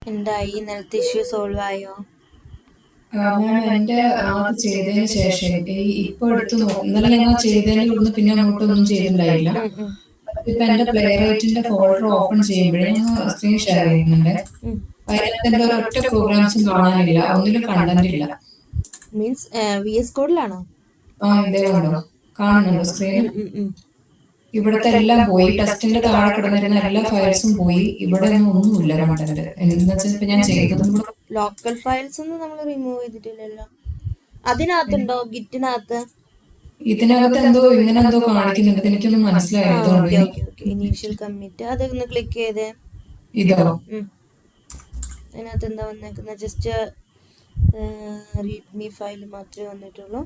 എന്തായി ഇന്നലത്തെ issue solve ആയോ? മാം എൻ്റെ അത് ചെയ്തതിന് ശേഷം ഇപ്പൊ എടുത്ത് നോക്കും. ഇന്നലെ ഞങ്ങൾ ചെയ്തതിന് ഇവിടുന്ന് പിന്നെ അങ്ങോട്ടൊന്നും ചെയ്തിട്ടുണ്ടായില്ല. ഇപ്പൊ എന്റെ പ്ലേ റൈറ്റിന്റെ ഫോൾഡർ ഓപ്പൺ ചെയ്യുമ്പോഴേ ഞങ്ങൾ സ്ക്രീൻ ഷെയർ ചെയ്യുന്നുണ്ട്. അതിനകത്ത് എന്റെ ഒരൊറ്റ പ്രോഗ്രാംസും കാണാനില്ല, ഒന്നിലും കണ്ടന്റ് ഇല്ല. Means VS കോഡിലാണോ? ഇതേ കണ്ടോ, കാണുന്നുണ്ടോ സ്ക്രീനിൽ? ഇവിടത്തെ എല്ലാം പോയി, ടെസ്റ്റിന്റെ താഴെ കിടന്നിരുന്ന എല്ലാ ഫയൽസും പോയി. ഇവിടെ ഒന്നുമില്ല കണ്ടന്റ്. എന്താ വെച്ചാൽ ഇപ്പൊ ഞാൻ ചെയ്തതും കൂടെ ലോക്കൽ ഫയൽസ് ഒന്നും നമ്മൾ റിമൂവ് ചെയ്തിട്ടില്ലല്ലോ. അതിനകത്തുണ്ടോ ഗിറ്റിനകത്ത്? ഇതിനകത്ത് എന്തോ ഇങ്ങനെ എന്തോ കാണിക്കുന്നുണ്ട്, എനിക്കൊന്നും മനസ്സിലായില്ല. ഇനീഷ്യൽ കമ്മിറ്റ് അതൊന്ന് ക്ലിക്ക് ചെയ്തേ. ഇതോ? അതിനകത്ത് എന്താ വന്നേക്കുന്ന? ജസ്റ്റ് റീഡ്മി ഫയൽ മാത്രമേ വന്നിട്ടുള്ളൂ.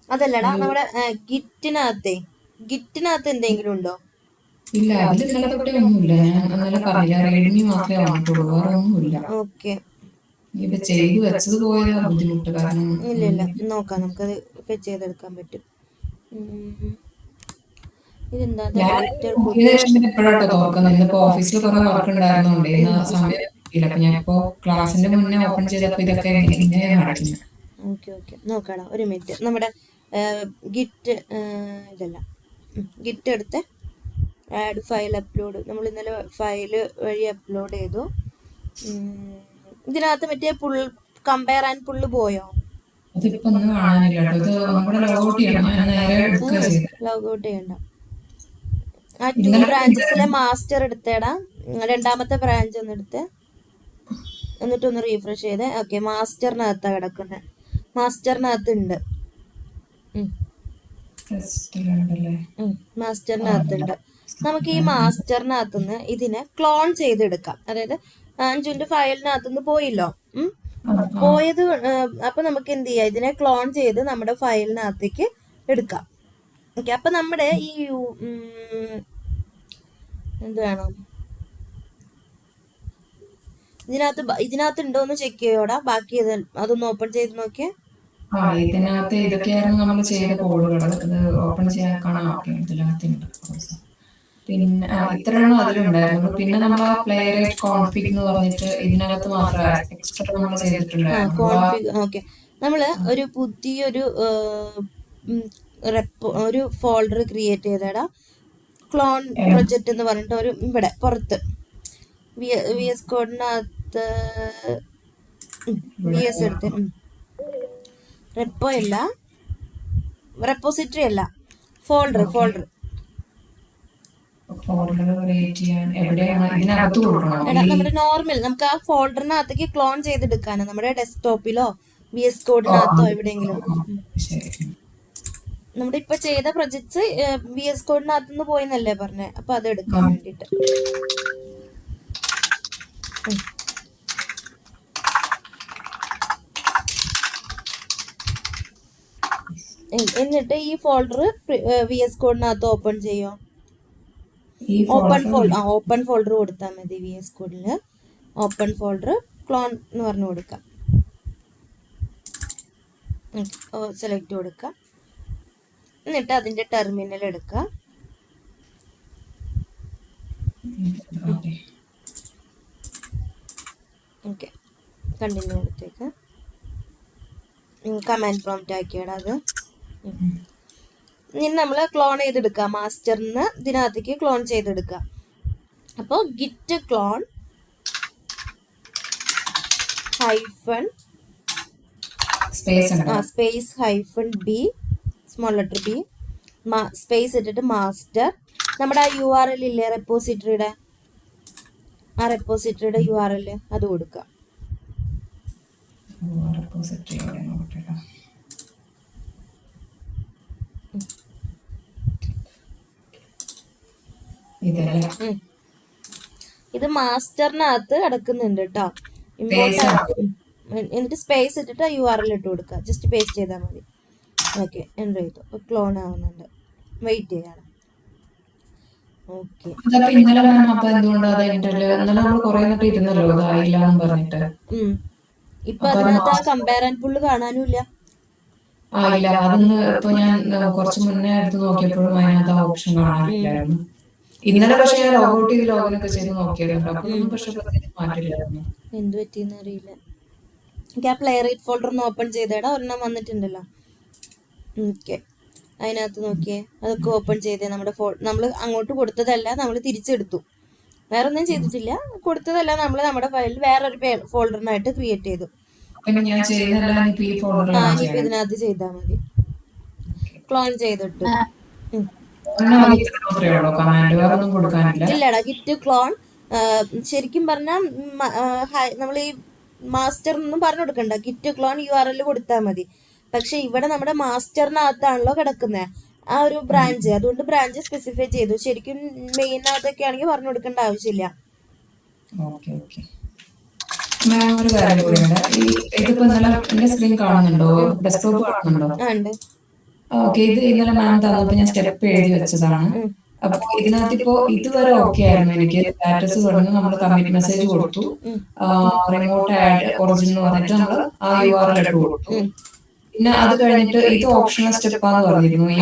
അതല്ലടാ, നമ്മുടെ ഗിറ്റിനകത്ത് എന്തെങ്കിലും ഉണ്ടോ? ഇല്ല, അതിൽ ഇന്നലെ തൊട്ടേ ഒന്നുമില്ല. ഞാൻ ഇന്നലെ പറഞ്ഞില്ല, റെഡ്മി മാത്രമേ വന്നിട്ടുള്ളൂ, വേറെ ഒന്നുമില്ല. ഓക്കെ, ഇപ്പൊ ചെയ്തു വെച്ചത് പോയതാ ബുദ്ധിമുട്ട്. കാരണം ഇല്ല നോക്കാം, നമുക്കത് ഫെച്ച് ചെയ്തെടുക്കാൻ പറ്റും. ഇതെന്താ? എപ്പോഴാട്ടോ തുറക്കുന്നത്? ഇന്നിപ്പോ ഓഫീസിൽ കുറെ വർക്ക് ഉണ്ടായിരുന്നോണ്ട് ഇന്ന് സമയം ഇല്ല. അപ്പൊ ഞാൻ ഇപ്പോ ക്ലാസിന്റെ മുന്നേ ഓപ്പൺ ചെയ്തപ്പോ ഇതൊക്കെ ഇങ്ങനെയാണ് നടക്കുന്നത്. ഓക്കെ നോക്കണം, ഒരു മിനിറ്റ്. നമ്മുടെ ഗിറ്റ് ഇതല്ല, ഗിറ്റ് എടുത്ത് ആഡ് ഫയൽ അപ്ലോഡ്. നമ്മൾ ഇന്നലെ ഫയല് വഴി അപ്ലോഡ് ചെയ്തു. ഇതിനകത്ത് മറ്റേ കമ്പയർ ആൻഡ് പുള്ള് പോയോ? ലോഗൗട്ട് ചെയ്യണ്ട. ആ 2 ബ്രാഞ്ചസിലെ മാസ്റ്റർ എടുത്തേടാ. രണ്ടാമത്തെ ബ്രാഞ്ച് ഒന്ന് എടുത്ത് എന്നിട്ടൊന്ന് റീഫ്രഷ് ചെയ്തേ. ഓക്കെ, മാസ്റ്ററിനകത്താണ് കിടക്കുന്നത്. മാസ്റ്ററിനകത്തുണ്ട്. നമുക്ക് ഈ മാസ്റ്ററിനകത്തുനിന്ന് ഇതിനെ ക്ലോൺ ചെയ്തെടുക്കാം. അതായത് 5 ഫയലിനകത്തുനിന്ന് പോയില്ലോ, പോയത്. അപ്പൊ നമുക്ക് എന്ത് ചെയ്യാം? ഇതിനെ ക്ലോൺ ചെയ്ത് നമ്മുടെ ഫയലിനകത്തേക്ക് എടുക്കാം. ഓക്കെ, അപ്പൊ നമ്മുടെ ഈ എന്ത് വേണം? ഇതിനകത്ത് ഉണ്ടോന്ന് ചെക്ക് ചെയ്യോടാ. ബാക്കി അതൊന്ന് ഓപ്പൺ ചെയ്ത് നോക്കിയേ. ഇതിനകത്ത് ഇതൊക്കെയായിരുന്നു നമ്മൾ ചെയ്ത കോഡുകൾ. ഇത് ഓപ്പൺ ചെയ്യാൻ കാണാം. പിന്നെ ഇത്രയൊന്നും അതിലുണ്ടായിരുന്നു. പിന്നെ നമ്മൾ പ്ലേ റൈറ്റ് കോൺഫിഗ് എന്ന് പറഞ്ഞിട്ട് ഇതിനകത്ത് മാത്രം എക്സ്ട്രാ നമ്മൾ ചെയ്തിട്ടുണ്ടായിരുന്നു. ഓക്കെ, നമ്മള് ഒരു പുതിയൊരു ഒരു ഫോൾഡർ ക്രിയേറ്റ് ചെയ്തടാ. ക്ലോൺ പ്രൊജക്റ്റ് എന്ന് പറഞ്ഞിട്ട് ഒരു ഇവിടെ പുറത്ത് VS കോഡിനകത്ത് VS എടുത്ത് റെപ്പോസിറ്ററി അല്ല, ഫോൾഡർ നമ്മുടെ നോർമൽ. നമുക്ക് ആ ഫോൾഡറിനകത്തേക്ക് ക്ലോൺ ചെയ്തെടുക്കാനാണ്. നമ്മുടെ ഡെസ്ക്ടോപ്പിലോ VS കോഡിനകത്തോ എവിടെയെങ്കിലും. നമ്മുടെ ഇപ്പൊ ചെയ്ത പ്രൊജക്ട്സ് VS കോഡിനകത്തുനിന്ന് പോയിന്നല്ലേ പറഞ്ഞേ. അപ്പൊ അത് എടുക്കാൻ വേണ്ടിട്ട് എന്നിട്ട് ഈ ഫോൾഡർ VS കോഡിനകത്ത് ഓപ്പൺ ചെയ്യോ. ഓപ്പൺ ഫോൾഡർ കൊടുത്താൽ മതി. VS കോഡില് ഓപ്പൺ ഫോൾഡർ ക്ലോൺ എന്ന് പറഞ്ഞു കൊടുക്കാം. സെലക്ട് കൊടുക്കാം. എന്നിട്ട് അതിന്റെ ടെർമിനൽ എടുക്കുക. ഓക്കെ, കണ്ടിന്യൂ എടുത്തേക്ക്. കമാൻഡ് പ്രോംപ്റ്റ് ആക്കിയടാ അത്. ഇനി നമ്മൾ ക്ലോൺ ചെയ്തെടുക്കുക. മാസ്റ്ററിന് ഇതിനകത്തേക്ക് ക്ലോൺ ചെയ്തെടുക്കുക. അപ്പോൾ git clone hyphen space hyphen B small letter B space ഇട്ടിട്ട് മാസ്റ്റർ. നമ്മുടെ ആ URL ഇല്ലേ റെപ്പോസിറ്ററിയുടെ, ആ റെപ്പോസിറ്ററിയുടെ URL അത് കൊടുക്കുക. ഇത് മാസ്റ്ററിനകത്ത് കിടക്കുന്നുണ്ട് കേട്ടോ. എന്നിട്ട് സ്പേസ് ഇട്ടിട്ട് URL ഇട്ട് കൊടുക്കുക. ജസ്റ്റ് പേസ്റ്റ് ചെയ്താൽ മതി. ഓക്കെ, എൻ്റർ ചെയ്തു. ക്ലോൺ ആവുന്നുണ്ട്. വെയിറ്റ് ചെയ്യണം. ഓക്കെ, ഇപ്പൊ അതിനകത്ത് ആ കമ്പയർ ആൻഡ് പുള്ള് കാണാനും ഇല്ല. അതൊന്ന് ഇപ്പൊ ഞാൻ കുറച്ച് മുന്നേ എടുത്ത് നോക്കിയപ്പോഴും അതിനകത്ത് ഓപ്ഷൻ കാണാനില്ലായിരുന്നു. ഇന്നലെ പക്ഷെ ഞാൻ ലോഗൗട്ട് ചെയ്ത് ലോഗിൻ ഒക്കെ ചെയ്ത് നോക്കിയിരുന്നു. അപ്പോഴൊന്നും പക്ഷെ പ്രത്യേകിച്ച് മാറ്റില്ലായിരുന്നു. എന്ത് പറ്റിയെന്ന് അറിയില്ല. എനിക്ക് ആ പ്ലേ റൈറ്റ് ഫോൾഡർ ഒന്ന് ഓപ്പൺ ചെയ്തേടാ, ഒരെണ്ണം വന്നിട്ടുണ്ടല്ലോ. ഓക്കെ, അതിനകത്ത് നോക്കിയേ, അതൊക്കെ ഓപ്പൺ ചെയ്തേ. നമ്മൾ അങ്ങോട്ട് കൊടുത്തതല്ല, നമ്മൾ തിരിച്ചെടുത്തു. വേറെ ഒന്നും ചെയ്തിട്ടില്ല, കൊടുത്തതല്ല നമ്മൾ നമ്മുടെ ഫയലിൽ വേറൊരു ഫോൾഡറിനായിട്ട് ക്രിയേറ്റ് ചെയ്തു. പിന്നെ ഞാൻ ചെയ്യുന്നതെല്ലാം ഇനിയിപ്പോ ഈ ഫോൾഡറിലാണ് ഇനിയിപ്പോൾ ചെയ്യണത്. ഇതിനകത്ത് ചെയ്താൽ മതി. ക്ലോൺ ചെയ്തിട്ടു. മാത്രമേ ഉള്ളൂ കമാൻഡ്, വേറെ ഒന്നും കൊടുക്കാനില്ല. ഇല്ലടാ, ഗിറ്റ് ക്ലോൺ ശരിക്കും പറഞ്ഞാൽ നമ്മൾ ഈ മാസ്റ്റർ ഒന്നും പറഞ്ഞു കൊടുക്കണ്ട, ഗിറ്റ് ക്ലോൺ URL കൊടുത്താൽ മതി. പക്ഷെ ഇവിടെ നമ്മുടെ മാസ്റ്ററിനകത്താണല്ലോ കിടക്കുന്നത് ആ ഒരു ബ്രാഞ്ച്, അതുകൊണ്ട് ബ്രാഞ്ച് സ്പെസിഫൈ ചെയ്തു. ശരിക്കും മെയിനകത്തൊക്കെ ആണെങ്കിൽ പറഞ്ഞു കൊടുക്കേണ്ട ആവശ്യമില്ല. മാം ഒരു കാര്യം കൂടിയുണ്ട്, ഇതിപ്പോ ഇന്നലെ എന്റെ സ്ക്രീൻ കാണുന്നുണ്ടോ, ഡെസ്ക്ടോപ്പ് കാണുന്നുണ്ടോ? ഓക്കെ, ഇത് ഇന്നലെ മാം തന്നപ്പോ ഞാൻ സ്റ്റെപ്പ് എഴുതി വെച്ചതാണ്. അപ്പൊ ഇതിനകത്ത് ഇപ്പോ ഇതുവരെ ഓക്കെ ആയിരുന്നു. എനിക്ക് സ്റ്റാറ്റസ് പറഞ്ഞു, നമ്മൾ കമ്മിറ്റ് മെസ്സേജ് കൊടുത്തു, റിമോട്ട് ആഡ് ഒറിജിൻ എന്ന് പറഞ്ഞിട്ട് നമ്മൾ ആ URL ഇട്ട് കൊടുത്തു. പിന്നെ അത് കഴിഞ്ഞിട്ട് ഇത് ഓപ്ഷണൽ സ്റ്റെപ്പാന്ന് പറഞ്ഞിരുന്നു. ഈ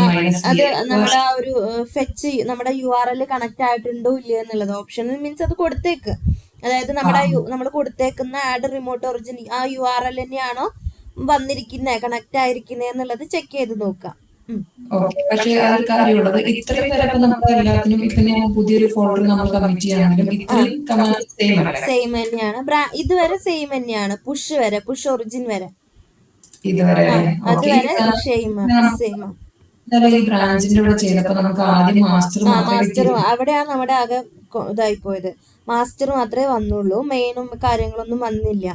അത് നമ്മുടെ ആ ഒരു ഫെച്ച് നമ്മുടെ URL കണക്ട് ആയിട്ടുണ്ടോ ഇല്ലയോ എന്നുള്ളത് ഓപ്ഷണൽ മീൻസ് അത് കൊടുത്തേക്ക്. അതായത് നമ്മൾ കൊടുത്തേക്കുന്ന ആഡ് റിമോട്ട് ഒറിജിൻ ആ URL തന്നെയാണോ വന്നിരിക്കുന്നത്, കണക്ട് ആയിരിക്കുന്നത് എന്നുള്ളത് ചെക്ക് ചെയ്ത് നോക്കാം. പക്ഷേ അതൊരു കാര്യമുള്ളത്, ഇത്രയും വരെ നമ്മൾ എല്ലാത്തിനും ഇപ്പൊ ഞാൻ പുതിയൊരു ഫോൾഡർ നമ്മൾ കമ്മിറ്റ് ചെയ്യുകയാണെങ്കിലും ഇത്രയും കമാൻഡ് സെയിം തന്നെയാണ്. ഇതുവരെ സെയിം തന്നെയാണ്. പുഷ് ഒറിജിൻ വരെ ഇതുവരെ. അതുവരെ സെയിം. ഈ ബ്രാഞ്ചിന്റെ കൂടെ ചെയ്തപ്പോ നമുക്ക് ആദ്യം മാസ്റ്റർ അവിടെയാണ് നമ്മുടെ ആകെ ഇതായി പോയത്. മാസ്റ്റർ മാത്രമേ വന്നുള്ളൂ, മെയിനും കാര്യങ്ങളൊന്നും വന്നില്ല,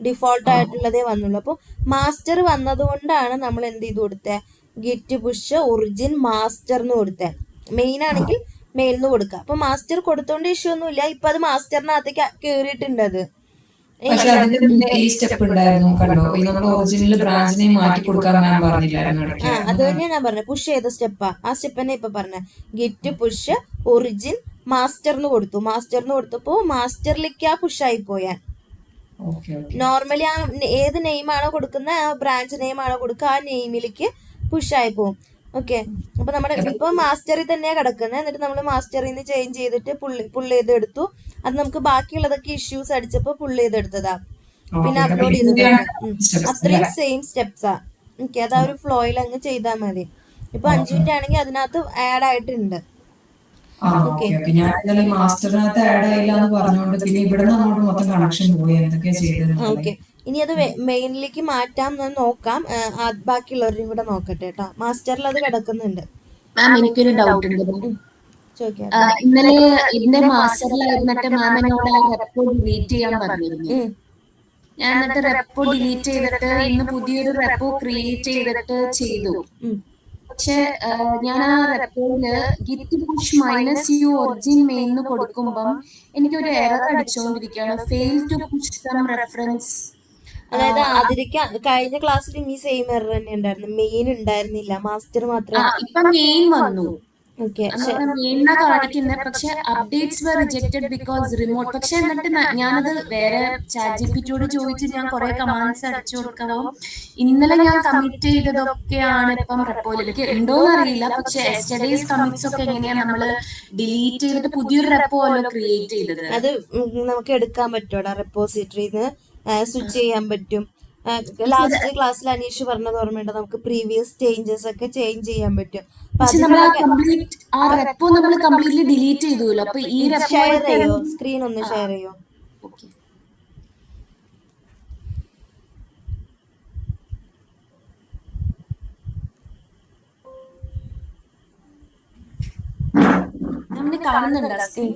ഡിഫോൾട്ട് ആയിട്ടുള്ളതേ വന്നുള്ളൂ. അപ്പോൾ മാസ്റ്റർ വന്നതുകൊണ്ടാണ് നമ്മൾ എന്ത് ചെയ്ത് കൊടുത്തേ, ഗിറ്റ് പുഷ് ഒറിജിൻ മാസ്റ്റർ എന്ന് കൊടുത്തേ. മെയിൻ ആണെങ്കിൽ മെയിൽന്ന് കൊടുക്കുക. അപ്പൊ മാസ്റ്റർ കൊടുത്തോണ്ട് ഇഷ്യൂ ഒന്നുമില്ല. ഇപ്പൊ അത് മാസ്റ്ററിനകത്തേക്ക് കേറിയിട്ടുണ്ട്. അത് പക്ഷെ അതിന്റെ മുന്നേ ഈ സ്റ്റെപ്പ് ഉണ്ടായിരുന്നു, കണ്ടോ? ഈ നമ്മുടെ ഒറിജിനൽ ബ്രാഞ്ചിനെ മാറ്റി കൊടുക്കാൻ മാം പറഞ്ഞില്ലായിരുന്നു. അത് തന്നെയാ ഞാൻ പറഞ്ഞത്, പുഷ് ചെയ്ത സ്റ്റെപ്പാ. ആ സ്റ്റെപ്പ് തന്നെ ഇപ്പൊ പറഞ്ഞ, ഗിറ്റ് പുഷ് ഒറിജിൻ മാസ്റ്ററിന് കൊടുത്തു. മാസ്റ്ററിന് കൊടുത്തപ്പോ മാസ്റ്ററിലേക്ക് ആ പുഷ് ആയി പോയാൽ. നോർമലി ആ ഏത് നെയിമാണോ കൊടുക്കുന്ന, ആ ബ്രാഞ്ച് നെയിം ആണോ കൊടുക്കുക, ആ നെയിമിലേക്ക് പുഷ് ആയി പോകും. ഓക്കെ, അപ്പൊ നമ്മുടെ ഇപ്പൊ മാസ്റ്ററിൽ തന്നെയാ കിടക്കുന്നത്. എന്നിട്ട് നമ്മൾ മാസ്റ്ററിൽ നിന്ന് ചേഞ്ച് ചെയ്തിട്ട് പുള്ള് ചെയ്ത് എടുത്തു. അത് നമുക്ക് ബാക്കിയുള്ളതൊക്കെ ഇഷ്യൂസ് അടിച്ചപ്പോ പുള്ള് ചെയ്തെടുത്തതാ, പിന്നെ അപ്ലോഡ് ചെയ്തത്. അത്രയും സെയിം സ്റ്റെപ്സാ. ഓക്കെ, അത് ആ ഒരു ഫ്ലോയിൽ അങ്ങ് ചെയ്താൽ മതി. ഇപ്പൊ 5 മിനിറ്റ് ആണെങ്കിൽ അതിനകത്ത് ആഡ് ആയിട്ടുണ്ട്. മാസ്റ്ററിനകത്ത് ആഡ് ആയില്ല എന്ന് പറഞ്ഞുകൊണ്ട് പിന്നെ ഇവിടെ അങ്ങോട്ട് മൊത്തം കണക്ഷൻ പോയി. എന്തൊക്കെയാ ചെയ്തത്? ഓക്കെ, ഇനി അത് മെയിനിലേക്ക് മാറ്റാം നോക്കാം. ബാക്കിയുള്ളവരെയും കൂടെ നോക്കട്ടെ കേട്ടോ. മാസ്റ്ററിൽ അത് കിടക്കുന്നുണ്ട്. മാം എനിക്കൊരു ഡൗട്ട് ഉണ്ട്. ഇന്നലെ ഇതിന്റെ മാസ്റ്ററിലായിരുന്നിട്ട് മാം എന്നോട് ആ റെപ്പോ ഡിലീറ്റ് ചെയ്യാൻ പറഞ്ഞിരുന്നു. ഞാൻ എന്നിട്ട് റെപ്പോ ഡിലീറ്റ് ചെയ്തിട്ട് ഇന്ന് പുതിയൊരു റെപ്പോ ക്രിയേറ്റ് ചെയ്തിട്ട് ചെയ്തു. പക്ഷെ ഞാൻ ആ റെപ്പോയില് git push -u origin main എന്ന് കൊടുക്കുമ്പം എനിക്കൊരു എറർ അടിച്ചുകൊണ്ടിരിക്കുകയാണ്, fail to push some reference. അതായത് കഴിഞ്ഞ ക്ലാസ്സിൽ ഈ സെയിം എറർ തന്നെ ഉണ്ടായിരുന്നു. മെയിൻ ഉണ്ടായിരുന്നില്ല, മാസ്റ്റർ മാത്രം. ഇപ്പൊ മെയിൻ വന്നു. കാണിക്കുന്നത്. പക്ഷെ updates were rejected because remote. പക്ഷെ എന്നിട്ട് ഞാനത് വേറെ ചാറ്റ് ജിപിടിയോട് ചോദിച്ച് ഞാൻ കുറെ കമാൻഡ്സ് അടിച്ചു കൊടുക്കണോ. ഇന്നലെ ഞാൻ കമ്മിറ്റ് ചെയ്തതൊക്കെയാണ് ഇപ്പം റെപ്പോയിൽ. എനിക്ക് ഉണ്ടോന്ന് അറിയില്ല, പക്ഷെ യെസ്റ്റർഡേസ് കമ്മിറ്റ്സ് ഒക്കെ എങ്ങനെയാ നമ്മള് ഡിലീറ്റ് ചെയ്തിട്ട് പുതിയൊരു റെപ്പോ അല്ലോ ക്രിയേറ്റ് ചെയ്തത്. അത് നമുക്ക് എടുക്കാൻ പറ്റൂടാ, റെപ്പോസിറ്ററിന്ന് സ്വിച്ച് ചെയ്യാൻ പറ്റും. ലാസ്റ്റ് ക്ലാസ്സിൽ അനീഷ് പറഞ്ഞത് ഓർമ്മയുണ്ടോ, നമുക്ക് പ്രീവിയസ് ചേഞ്ചസ് ഒക്കെ ചേഞ്ച് ചെയ്യാൻ പറ്റും. ഷെയർ ചെയ്യോ, സ്ക്രീൻ ഒന്ന് ഷെയർ ചെയ്യോ?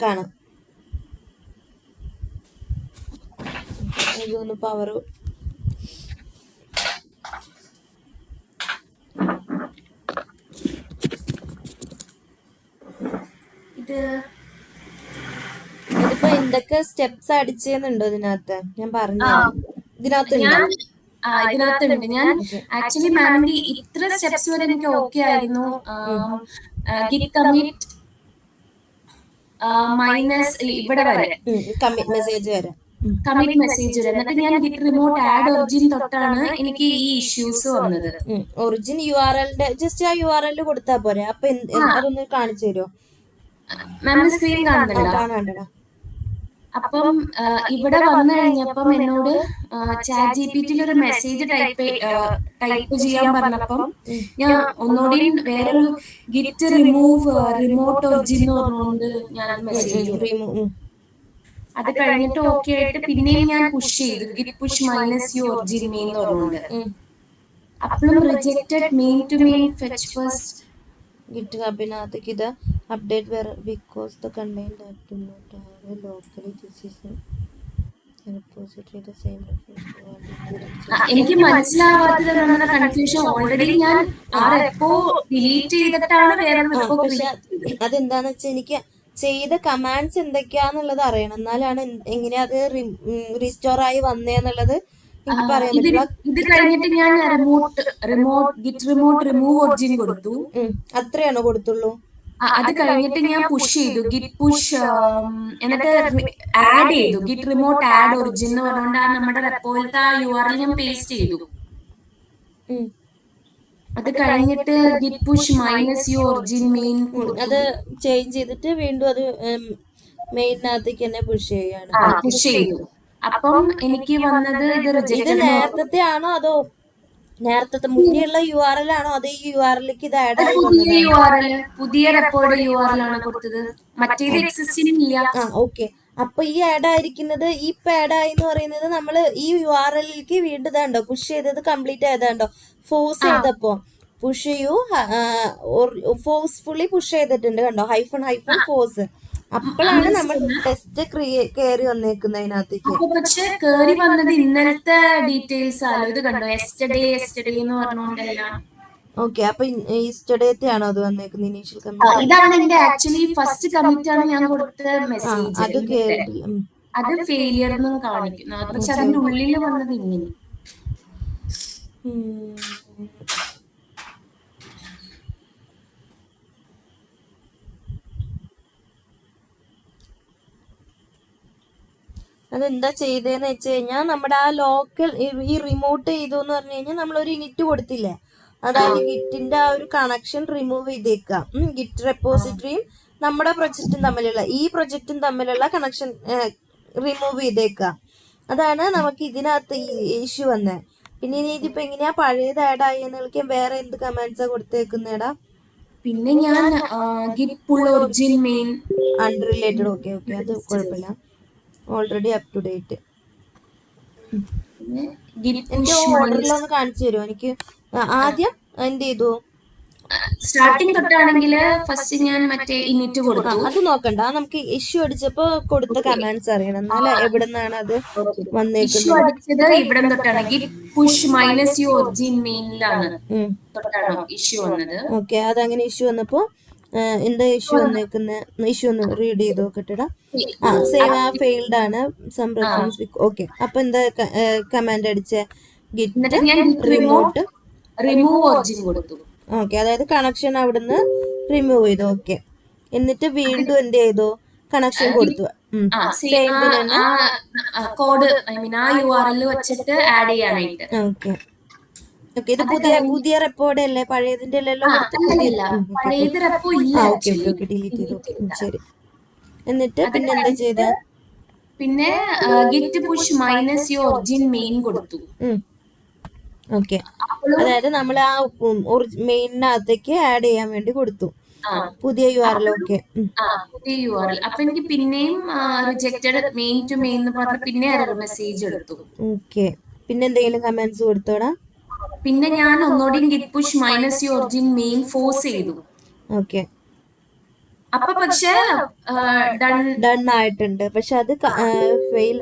കാണാം. ഇതൊന്ന് പവർ ഇതിപ്പോ എന്തൊക്കെ സ്റ്റെപ്സ് അടിച്ചെന്നുണ്ടോ ഇതിനകത്ത്? ഞാൻ പറഞ്ഞു, ഇതിനകത്തുണ്ട്. ഞാൻ ആക്ച്വലി മാമിന്റെ ഇത്ര സ്റ്റെപ്സ് വരെ എനിക്ക് ഓക്കെ ആയിരുന്നു. ഗിറ്റ് കമ്മിറ്റ് മൈനസ് ഇവിടെ വരെ കമ്മിറ്റ് മെസ്സേജ് വരെ എന്നിട്ട് ഞാൻ ഗിറ്റ് റിമോട്ട് ആഡ് ഒറിജിൻ തൊട്ടാണ് എനിക്ക് ഈ ഇഷ്യൂസ് വന്നത്. ഒറിജിൻ URL ജസ്റ്റ് ആ URL കൊടുത്താ പോരെ? അപ്പൊ അതൊന്ന് കാണിച്ചു തരുമോ? മാമിന് സ്ക്രീൻ കാണുന്നുണ്ടോ? കാണാണ്ടടാ. അപ്പം ഇവിടെ വന്നു കഴിഞ്ഞപ്പം എന്നോട് ചാറ്റ് ജിപിടിയിൽ ഒരു മെസ്സേജ് ടൈപ്പ് ചെയ്യാൻ പറഞ്ഞപ്പം ഞാൻ ഒന്നുകൂടി വേറൊരു ഗിറ്റ് റിമൂവ് റിമോട്ട് ഒറിജിൻ എന്ന് പറഞ്ഞുകൊണ്ട് ഞാനത് മെസ്സേജ് റിമൂവ്. അത് കഴിഞ്ഞിട്ട് ഓക്കെ ആയിട്ട് പിന്നെയും ഞാൻ പുഷ് ചെയ്തു git push -u origin main എന്ന് പറഞ്ഞുകൊണ്ട്. അപ്പോഴും rejected main to main fetch first. Git ഹബിനകത്തേക്ക് ഇത് അപ്ഡേറ്റ് വേറെ because the contain that do not have a locally this is repository the same എനിക്ക് മനസ്സിലാവാത്തത് നമ്മുടെ കൺഫ്യൂഷൻ. ഓൾറെഡി ഞാൻ ആ റെപ്പോ ഡിലീറ്റ് ചെയ്തിട്ടാണ് വേറെ റെപ്പോ. പക്ഷെ അതെന്താന്ന് വെച്ചാൽ എനിക്ക് ചെയ്ത കമാൻഡ്സ് എന്തൊക്കെയാന്നുള്ളത് അറിയണം, എന്നാലാണ് എങ്ങനെയാ അത് റീസ്റ്റോർ ആയി വന്നേന്നുള്ളത് എനിക്ക് പറയാൻ പറ്റില്ല. ഇത് കഴിഞ്ഞിട്ട് ഞാൻ ഗിറ്റ് റിമോട്ട് റിമൂവ് ഒറിജിൻ കൊടുത്തു. അത്രയാണോ കൊടുത്തുള്ളൂ? അത് കഴിഞ്ഞിട്ട് ഞാൻ പുഷ് ചെയ്തു ഗിറ്റ് പുഷ്, എന്നിട്ട് ആഡ് ചെയ്തു ഗിറ്റ് റിമോട്ട് ആഡ് ഒറിജിൻ എന്ന് പറഞ്ഞുകൊണ്ട് ആ നമ്മുടെ റെപ്പോയിലത്തെ ആ URL ഞാൻ പേസ്റ്റ് ചെയ്തു. അത് കഴിഞ്ഞിട്ട് git push -u origin main അത് ചേഞ്ച് ചെയ്തിട്ട് വീണ്ടും അത് മെയിനകത്തേക്ക് തന്നെ പുഷ് ചെയ്യാണ്. പുഷ് ചെയ്തു. അപ്പം എനിക്ക് വന്നത് ഇത് റിജക്റ്റഡ്. നേരത്തെ ആണോ അതോ നേരത്തെ മുന്നേയുള്ള URL ആണോ അതോ ഈ URLക്ക് ഇത് ആഡ് ആയി വന്നത്? പുതിയ റെപ്പോർഡ് URL ആണ് കൊടുത്തത്, മറ്റേത് എക്സിസ്റ്റിംഗ് ഇല്ല. ഓക്കെ. അപ്പൊ ഈ ആഡ് ആയിരിക്കുന്നത് ഇപ്പൊ ആഡ് ആയി എന്ന് പറയുന്നത് നമ്മള് ഈ URLക്ക് വീണ്ടും ഇതാണ്ടോ പുഷ് ചെയ്തത് കംപ്ലീറ്റ് ആയതാണ്ടോ? ഫോഴ്സ് ചെയ്തപ്പോ പുഷ് ഫോഴ്സ്ഫുള്ളി പുഷ് ചെയ്തിട്ടുണ്ട് കണ്ടോ, -, ഫോഴ്സ്. അപ്പോഴാണ് നമ്മൾ ടെസ്റ്റ് കയറി വന്നേക്കുന്നത് അതിനകത്തേക്ക്. പക്ഷെ കേറി വന്നത് ഇന്നലത്തെ ഡീറ്റെയിൽസ് ആണ്. ഇത് കണ്ടോ, യെസ്റ്റർഡേ എന്ന് പറഞ്ഞുകൊണ്ടല്ല. ഓക്കെ, അപ്പൊ ഈസ്റ്റർഡേത്തെ ആണോ അത് വന്നേക്കുന്നത്? ഇനീഷ്യൽ കമ്മിറ്റ് ഇതാണ് എന്റെ ആക്ച്വലി ഫസ്റ്റ് കമ്മിറ്റ് ആണ് ഞാൻ കൊടുത്ത മെസ്സേജ്. അത് കേറിട്ടില്ല, അത് ഫെയിലിയർ എന്നും കാണിക്കുന്നു. പക്ഷെ അതിന്റെ ഉള്ളിൽ വന്നത് ഇങ്ങനെ. അതെന്താ ചെയ്തതെന്ന് വെച്ച് കഴിഞ്ഞാൽ നമ്മുടെ ആ ലോക്കൽ ഈ റിമോട്ട് ചെയ്തു എന്ന് പറഞ്ഞു കഴിഞ്ഞാൽ നമ്മളൊരു ഇനിറ്റ് കൊടുത്തില്ലേ, അതായത് ഗിറ്റിന്റെ ആ ഒരു കണക്ഷൻ റിമൂവ് ചെയ്തേക്കാം. ഗിറ്റ് റെപ്പോസിറ്ററിയും നമ്മുടെ പ്രൊജക്റ്റും തമ്മിലുള്ള കണക്ഷൻ റിമൂവ് ചെയ്തേക്കാം. അതാണ് നമുക്ക് ഇതിനകത്ത് ഇഷ്യൂ വന്നത്. പിന്നെ ഇനി ഇതിപ്പോ എങ്ങനെയാ പഴയത് ആഡ് ആയി എന്ന് വേറെ എന്ത് കമാൻഡ്സാ കൊടുത്തേക്കുന്നേടാ? പിന്നെ ഞാൻ git pull origin main unrelated. Okay, അത് കുഴപ്പമില്ല, ഓൾറെഡി അപ് ടു ഡേറ്റ്. എന്റെ ഓർഡറിലൊന്ന് കാണിച്ചു തരുമോ എനിക്ക്? ആദ്യം എന്ത് ചെയ്തു? സ്റ്റാർട്ടിങ് തൊട്ടാണെങ്കിൽ ഫസ്റ്റ് ഞാൻ മറ്റേ ഇനിറ്റ് കൊടുത്തു. അത് നോക്കണ്ട, നമുക്ക് ഇഷ്യൂ അടിച്ചപ്പോ കൊടുത്ത കമാൻഡ്സ് അറിയണം, എന്നാലും എവിടെ നിന്നാണ് അത് വന്നേക്കുന്നത്. ഇവിടെ തൊട്ടാണ് ഗിറ്റ് പുഷ് -u ഒറിജിൻ മെയിനിലാണ് ഇഷ്യൂ വന്നത്. ഓക്കെ, അതങ്ങനെ ഇഷ്യൂ വന്നപ്പോ എന്താ ഇഷ്യൂ വന്നേക്കുന്ന ഇഷ്യൂ ഒന്ന് റീഡ് ചെയ്ത് നോക്കട്ടെടാ. സേവ് ഫെയിൽഡ് ആണ് സം റെഫറൻസ്. ഓക്കെ, അപ്പൊ എന്താ കമാൻഡ് അടിച്ച? ഗിറ്റ് റിമോട്ട് റിമൂവ് ഒറിജിൻ കൊടുത്തു. ഓക്കെ, അതായത് കണക്ഷൻ അവിടുന്ന് റിമൂവ് ചെയ്തു. ഓക്കെ, എന്നിട്ട് വീണ്ടും എന്ത് ചെയ്തു? കണക്ഷൻ കൊടുത്തു. കോഡ് ആ URL വെച്ചിട്ട് ആഡ് ചെയ്യാനായിട്ട്. ഓക്കെ, ഇത് പുതിയ റെപ്പോർഡ് അല്ലേ, പഴയതിന്റെ അല്ലല്ലോ? ഡിലീറ്റ് ചെയ്തു. ശരി, എന്നിട്ട് പിന്നെ എന്താ ചെയ്ത? പിന്നെ git push -u origin main കൊടുത്തു. ഓക്കെ, അതായത് നമ്മൾ ആ മെയിനകത്തേക്ക് ആഡ് ചെയ്യാൻ വേണ്ടി കൊടുത്തു പുതിയ URL. ഓക്കെ, പുതിയ URL. അപ്പൊ എനിക്ക് പിന്നെയും റിജക്റ്റഡ് മെയിൻ ടു മെയിൻ എന്ന് പറഞ്ഞ പിന്നെ എറർ മെസ്സേജ് എടുത്തു. ഓക്കെ, പിന്നെ എന്തെങ്കിലും കമന്റ്സ് കൊടുത്തോടാ? പിന്നെ ഞാൻ ഒന്നുകൂടി git push -u origin main force ചെയ്തു. ഓക്കെ, അപ്പൊ പക്ഷെ ഡൺ ആയിട്ടുണ്ട്, പക്ഷെ അത് ഫെയിൽ.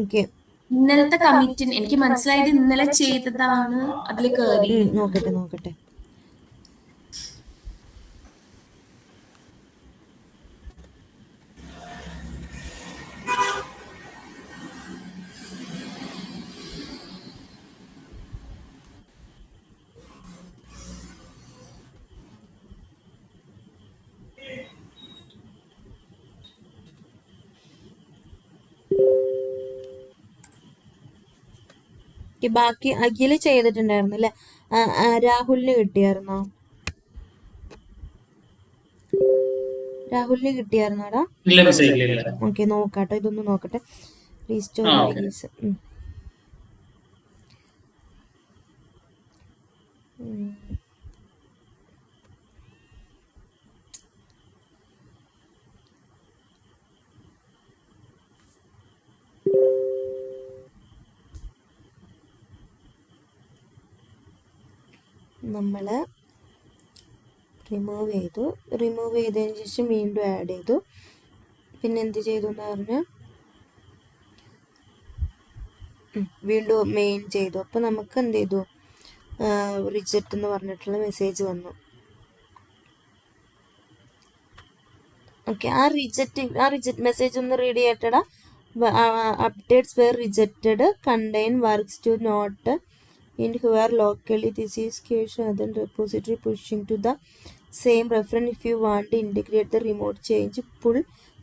ഓക്കെ, ഇന്നലത്തെ കമ്മിറ്റിന് എനിക്ക് മനസ്സിലായത് ഇന്നലെ ചെയ്തതാണ് അതിൽ കയറി. നോക്കട്ടെ. ബാക്കി അഖില് ചെയ്തിട്ടുണ്ടായിരുന്നു അല്ലെ? രാഹുലിന് കിട്ടിയായിരുന്നോ? രാഹുലിന് കിട്ടിയായിരുന്നോടാ? ഇല്ല മിസ് ഇല്ല. ഓക്കെ, നോക്കാട്ടോ, ഇതൊന്ന് നോക്കട്ടെ. Restore release. നമ്മൾ റിമൂവ് ചെയ്തതിന് ശേഷം വീണ്ടും ആഡ് ചെയ്തു. പിന്നെ എന്ത് ചെയ്തു എന്ന് പറഞ്ഞാൽ വീണ്ടും മെയിൻ ചെയ്തു. അപ്പോൾ നമുക്ക് എന്ത് ചെയ്തു, റിജക്റ്റ് എന്ന് പറഞ്ഞിട്ടുള്ള മെസ്സേജ് വന്നു. ഓക്കെ, ആ റിജക്റ്റ് മെസ്സേജ് ഒന്ന് റീഡ് ചെയ്യട്ടടാ. Updates were rejected contain works to not in where locally this is cache other repository pushing to the same reference. If you want to integrate the remote change, pull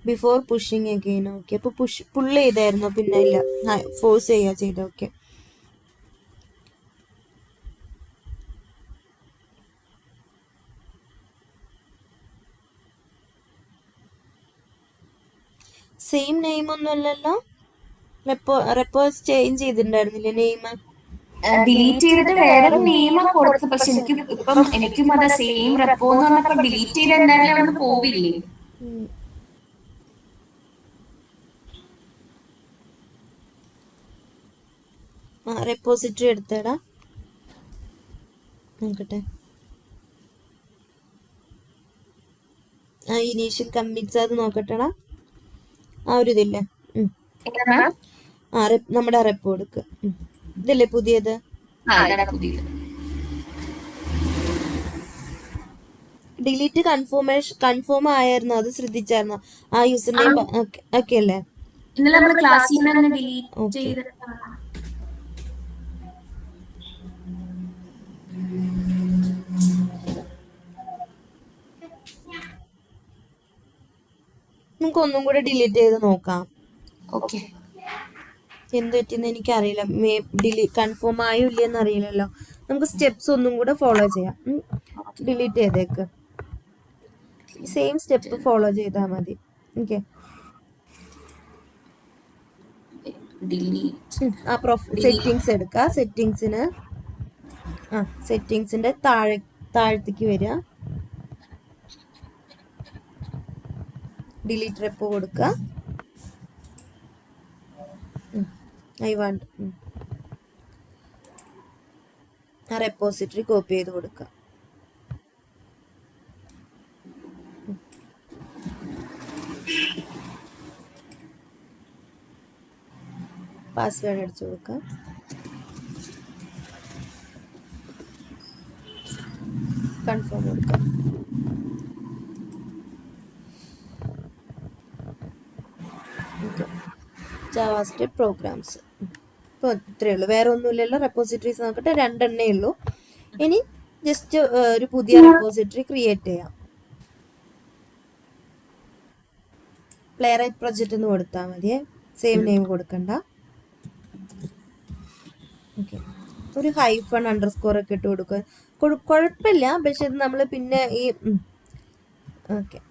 before pushing again. Okay, അപ്പോൾ pull ചെയ്തായിരുന്നു, പിന്നെ ഇല്ല, force ചെയ്യുക ചെയ്ത. Okay, same name ഒന്നും അല്ലല്ലോ. റെപ്പോസ് change ചെയ്തിട്ടുണ്ടായിരുന്നില്ലേ name? Delete ചെയ്തിട്ട് വേറൊരു നെയിം കൊടുത്തു. പക്ഷെ എനിക്കും അതാ സെയിം റെപ്പോ എന്ന് പറഞ്ഞപ്പോ ഡിലീറ്റ് ചെയ്ത് എന്തായാലും അവിടെ പോവില്ലേ? റെപ്പോസിറ്ററി എടുത്തേടാ, നോക്കട്ടെ. ഇനീഷ്യൽ കമ്മിറ്റ്സ് അത് നോക്കട്ടെടാ. ആ ഒരു ഇതില്ലേ, നമ്മുടെ റെപ്പോ എടുക്കുക. ഇതല്ലേ പുതിയത്? ഡിലീറ്റ് കൺഫേം ആയിരുന്നു, അത് ശ്രദ്ധിച്ചായിരുന്നു? ആ യൂസർ നെയിം ഒക്കെ അല്ലേ? നമുക്ക് ഒന്നും കൂടെ ഡിലീറ്റ് ചെയ്ത് നോക്കാം. ഓക്കെ, എന്ത് പറ്റിയെന്ന് എനിക്കറിയില്ല. കൺഫേം ആയോ ഇല്ലെന്ന് അറിയില്ലല്ലോ. നമുക്ക് സ്റ്റെപ്സ് ഒന്നും കൂടെ ഫോളോ ചെയ്യാം. ഡിലീറ്റ് ചെയ്തേക്ക്, സെയിം സ്റ്റെപ്പ് ഫോളോ ചെയ്താൽ മതി. ഓക്കെ, സെറ്റിങ്സ് എടുക്കുക. സെറ്റിങ്സിന്റെ താഴത്തേക്ക് വരിക, ഡിലീറ്റ് റെപ്പോ കൊടുക്കുക. ആ റെപ്പോസിറ്ററി കോപ്പി ചെയ്ത് കൊടുക്കുക. പാസ്വേഡ് അടിച്ചു കൊടുക്കുക. കൺഫേം കൊടുക്കുക. ജാവാസ്ക്രിപ്റ്റ് പ്രോഗ്രാംസ് ഇപ്പോൾ ഇത്രയേ ഉള്ളൂ, വേറെ ഒന്നുമില്ലല്ലോ. റെപ്പോസിറ്ററീസ് നോക്കട്ടെ, 2 എണ്ണേ ഉള്ളൂ. ഇനി ജസ്റ്റ് ഒരു പുതിയ റെപ്പോസിറ്ററി ക്രിയേറ്റ് ചെയ്യാം. പ്ലേറൈറ്റ് പ്രൊജക്റ്റ് എന്ന് കൊടുത്താൽ മതിയേ, സെയിം നെയിം കൊടുക്കണ്ട. ഓക്കെ, ഒരു -_ ഒക്കെ ഇട്ട് കൊടുക്കുക. കുഴപ്പമില്ല, പക്ഷെ ഇത് നമ്മൾ പിന്നെ ഈ ഓക്കെ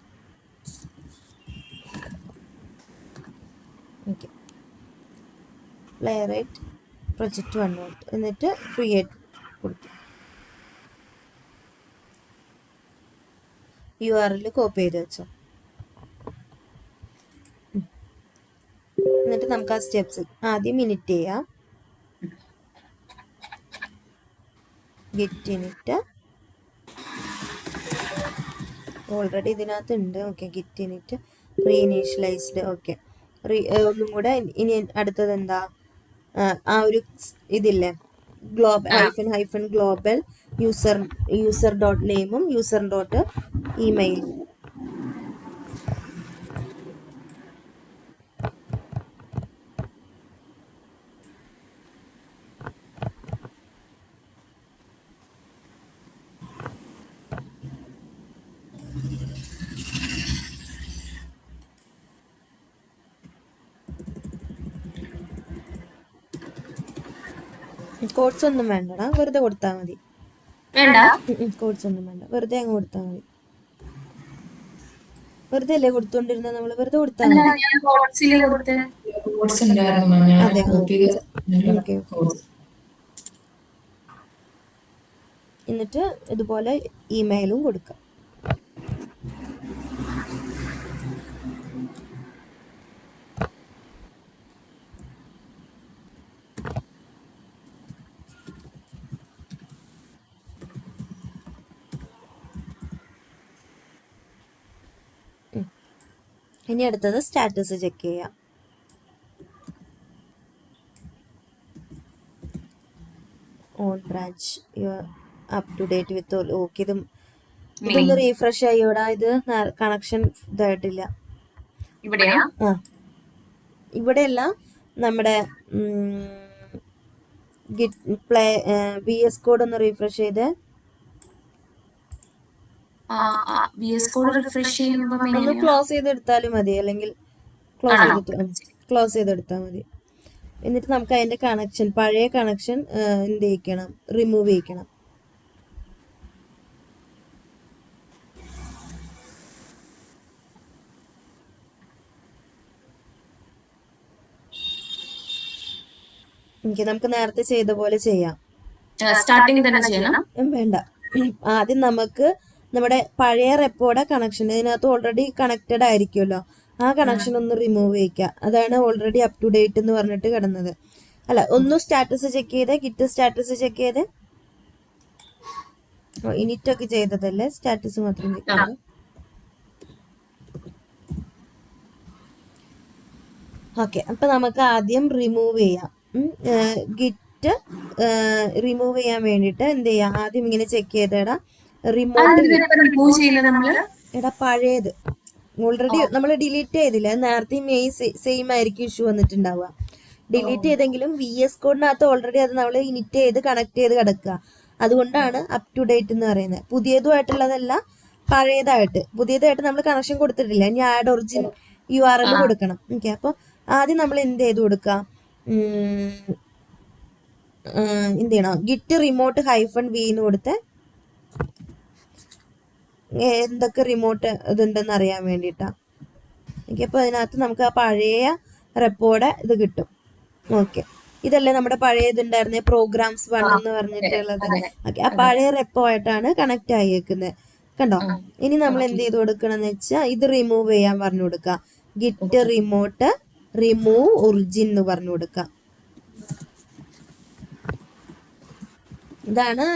പ്ലേറൈറ്റ് പ്രൊജക്റ്റ് 1 കൊടുത്തു, എന്നിട്ട് ക്രിയേറ്റ് കൊടുത്തു. URL കോപ്പി ചെയ്ത് വെച്ചോ. എന്നിട്ട് നമുക്ക് ആ സ്റ്റെപ്സ് ആദ്യം ഇനിറ്റ് ചെയ്യാം. ഗെറ്റ് ഇനിറ്റ് ഓൾറെഡി ഇതിനകത്ത് ഉണ്ട്. Okay, git init reinitialized. Okay, ഒന്നും കൂടെ. ഇനി അടുത്തത് എന്താ, ആ ഒരു ഇതില്ലേ, ഗ്ലോബൽ യൂസർ ഡോട്ട് നെയിമും യൂസർ ഡോട്ട് ഇമെയിൽ. കോഡ്സ് ഒന്നും വേണ്ടടാ, വെറുതെ കൊടുത്താൽ മതി. കോഡ്സ് ഒന്നും വേണ്ട, വെറുതെ അങ്ങ് കൊടുത്താൽ മതി. വെറുതെ അല്ലേ കൊടുത്തോണ്ടിരുന്നത് നമ്മള്? വെറുതെ കൊടുത്താൽ അല്ല, മതി. ഞാൻ കോഡ്സിൽ കൊടുത്ത്. കോഡ്സ് ഉണ്ടായിരുന്നു മാം, ഞാൻ അതെ, കോപ്പി ഓക്കെ. കോഡ്സ്. എന്നിട്ട് ഇതുപോലെ ഇമെയിലും കൊടുക്കാം. ഇനി അടുത്തത് സ്റ്റാറ്റസ് ചെക്ക് ചെയ്യാം. On branch up to date with okay. ഇതൊന്ന് റീഫ്രഷ് ചെയ്യോടാ. ഇത് കണക്ഷൻ ഇതായിട്ടില്ല. ഇവിടെയാ? ആ, ഇവിടെയല്ല, നമ്മുടെ ഗിറ്റ് പ്ലേ VS കോഡ് ഒന്ന് റീഫ്രഷ് ചെയ്ത് VS കോഡ് റിഫ്രഷ് ചെയ്യുമ്പോൾ ഒന്ന് ക്ലോസ് ചെയ്തെടുത്താലും മതി, അല്ലെങ്കിൽ ക്ലോസ് ചെയ്തെടുത്താൽ മതി. എന്നിട്ട് നമുക്ക് അതിന്റെ കണക്ഷൻ, പഴയ കണക്ഷൻ എന്ത് ചെയ്യിക്കണം, റിമൂവ് ചെയ്യിക്കണം. നമുക്ക് നേരത്തെ ചെയ്ത പോലെ ചെയ്യാം. സ്റ്റാർട്ടിങ് തന്നെ ചെയ്യണം? വേണ്ട, ആദ്യം നമുക്ക് നമ്മുടെ പഴയ റെപ്പോയുടെ കണക്ഷൻ, ഇതിനകത്ത് ഓൾറെഡി കണക്റ്റഡ് ആയിരിക്കുമല്ലോ, ആ കണക്ഷൻ ഒന്ന് റിമൂവ് ചെയ്യിക്കുക. അതാണ് ഓൾറെഡി അപ് ടു ഡേറ്റ് എന്ന് പറഞ്ഞിട്ട് കിടന്നത്. അല്ല, ഒന്ന് സ്റ്റാറ്റസ് ചെക്ക് ചെയ്ത്, ഗിറ്റ് സ്റ്റാറ്റസ് ചെക്ക് ചെയ്ത്, ഇനിറ്റ് ഒക്കെ ചെയ്തതല്ലേ, സ്റ്റാറ്റസ് മാത്രം ചെക്ക് ചെയ്ത്. ഓക്കെ, അപ്പൊ നമുക്ക് ആദ്യം റിമൂവ് ചെയ്യാം. ഗിറ്റ് റിമൂവ് ചെയ്യാൻ വേണ്ടിയിട്ട് എന്ത് ചെയ്യാം, ആദ്യം ഇങ്ങനെ ചെക്ക് ചെയ്തേടാ റിമോട്ട്. എടാ, പഴയത് ഓൾറെഡി നമ്മൾ ഡിലീറ്റ് ചെയ്തില്ല, നേരത്തെ സെയിം ആയിരിക്കും ഇഷ്യൂ വന്നിട്ടുണ്ടാവുക. ഡിലീറ്റ് ചെയ്തെങ്കിലും VS കോഡിനകത്ത് ഓൾറെഡി അത് നമ്മൾ ഇനിറ്റ് ചെയ്ത് കണക്ട് ചെയ്ത് കിടക്കുക. അതുകൊണ്ടാണ് അപ് ടു ഡേറ്റ് എന്ന് പറയുന്നത്. പുതിയതുമായിട്ടുള്ളതല്ല, പുതിയതായിട്ട് നമ്മൾ കണക്ഷൻ കൊടുത്തിട്ടില്ല. ഇനി ആഡ് ഒറിജിൻ URL കൊടുക്കണം. ഓക്കെ, അപ്പോൾ ആദ്യം നമ്മൾ എന്ത് ചെയ്ത് കൊടുക്കുക, എന്ത് ചെയ്യണം, ഗിറ്റ് റിമോട്ട് -v എന്ന് കൊടുത്ത് എന്തൊക്കെ റിമോട്ട് ഇതുണ്ടെന്ന് അറിയാൻ വേണ്ടിയിട്ടാ. ഓക്കെ, അപ്പോൾ അതിനകത്ത് നമുക്ക് ആ പഴയ റെപ്പോയുടെ ഇത് കിട്ടും. ഓക്കെ, ഇതല്ലേ നമ്മുടെ പഴയ ഇതുണ്ടായിരുന്നേ, പ്രോഗ്രാംസ് 1 എന്ന് പറഞ്ഞിട്ടുള്ളത്. ഓക്കെ, ആ പഴയ റെപ്പോ ആയിട്ടാണ് കണക്ട് ആയേക്കുന്നത്. കണ്ടോ? ഇനി നമ്മൾ എന്ത് ചെയ്ത് കൊടുക്കണം എന്ന് വെച്ചാൽ ഇത് റിമൂവ് ചെയ്യാൻ പറഞ്ഞു കൊടുക്കുക. ഗിറ്റ് റിമോട്ട് റിമൂവ് ഒറിജിൻ എന്ന് പറഞ്ഞു കൊടുക്കുക. ഇതാണ്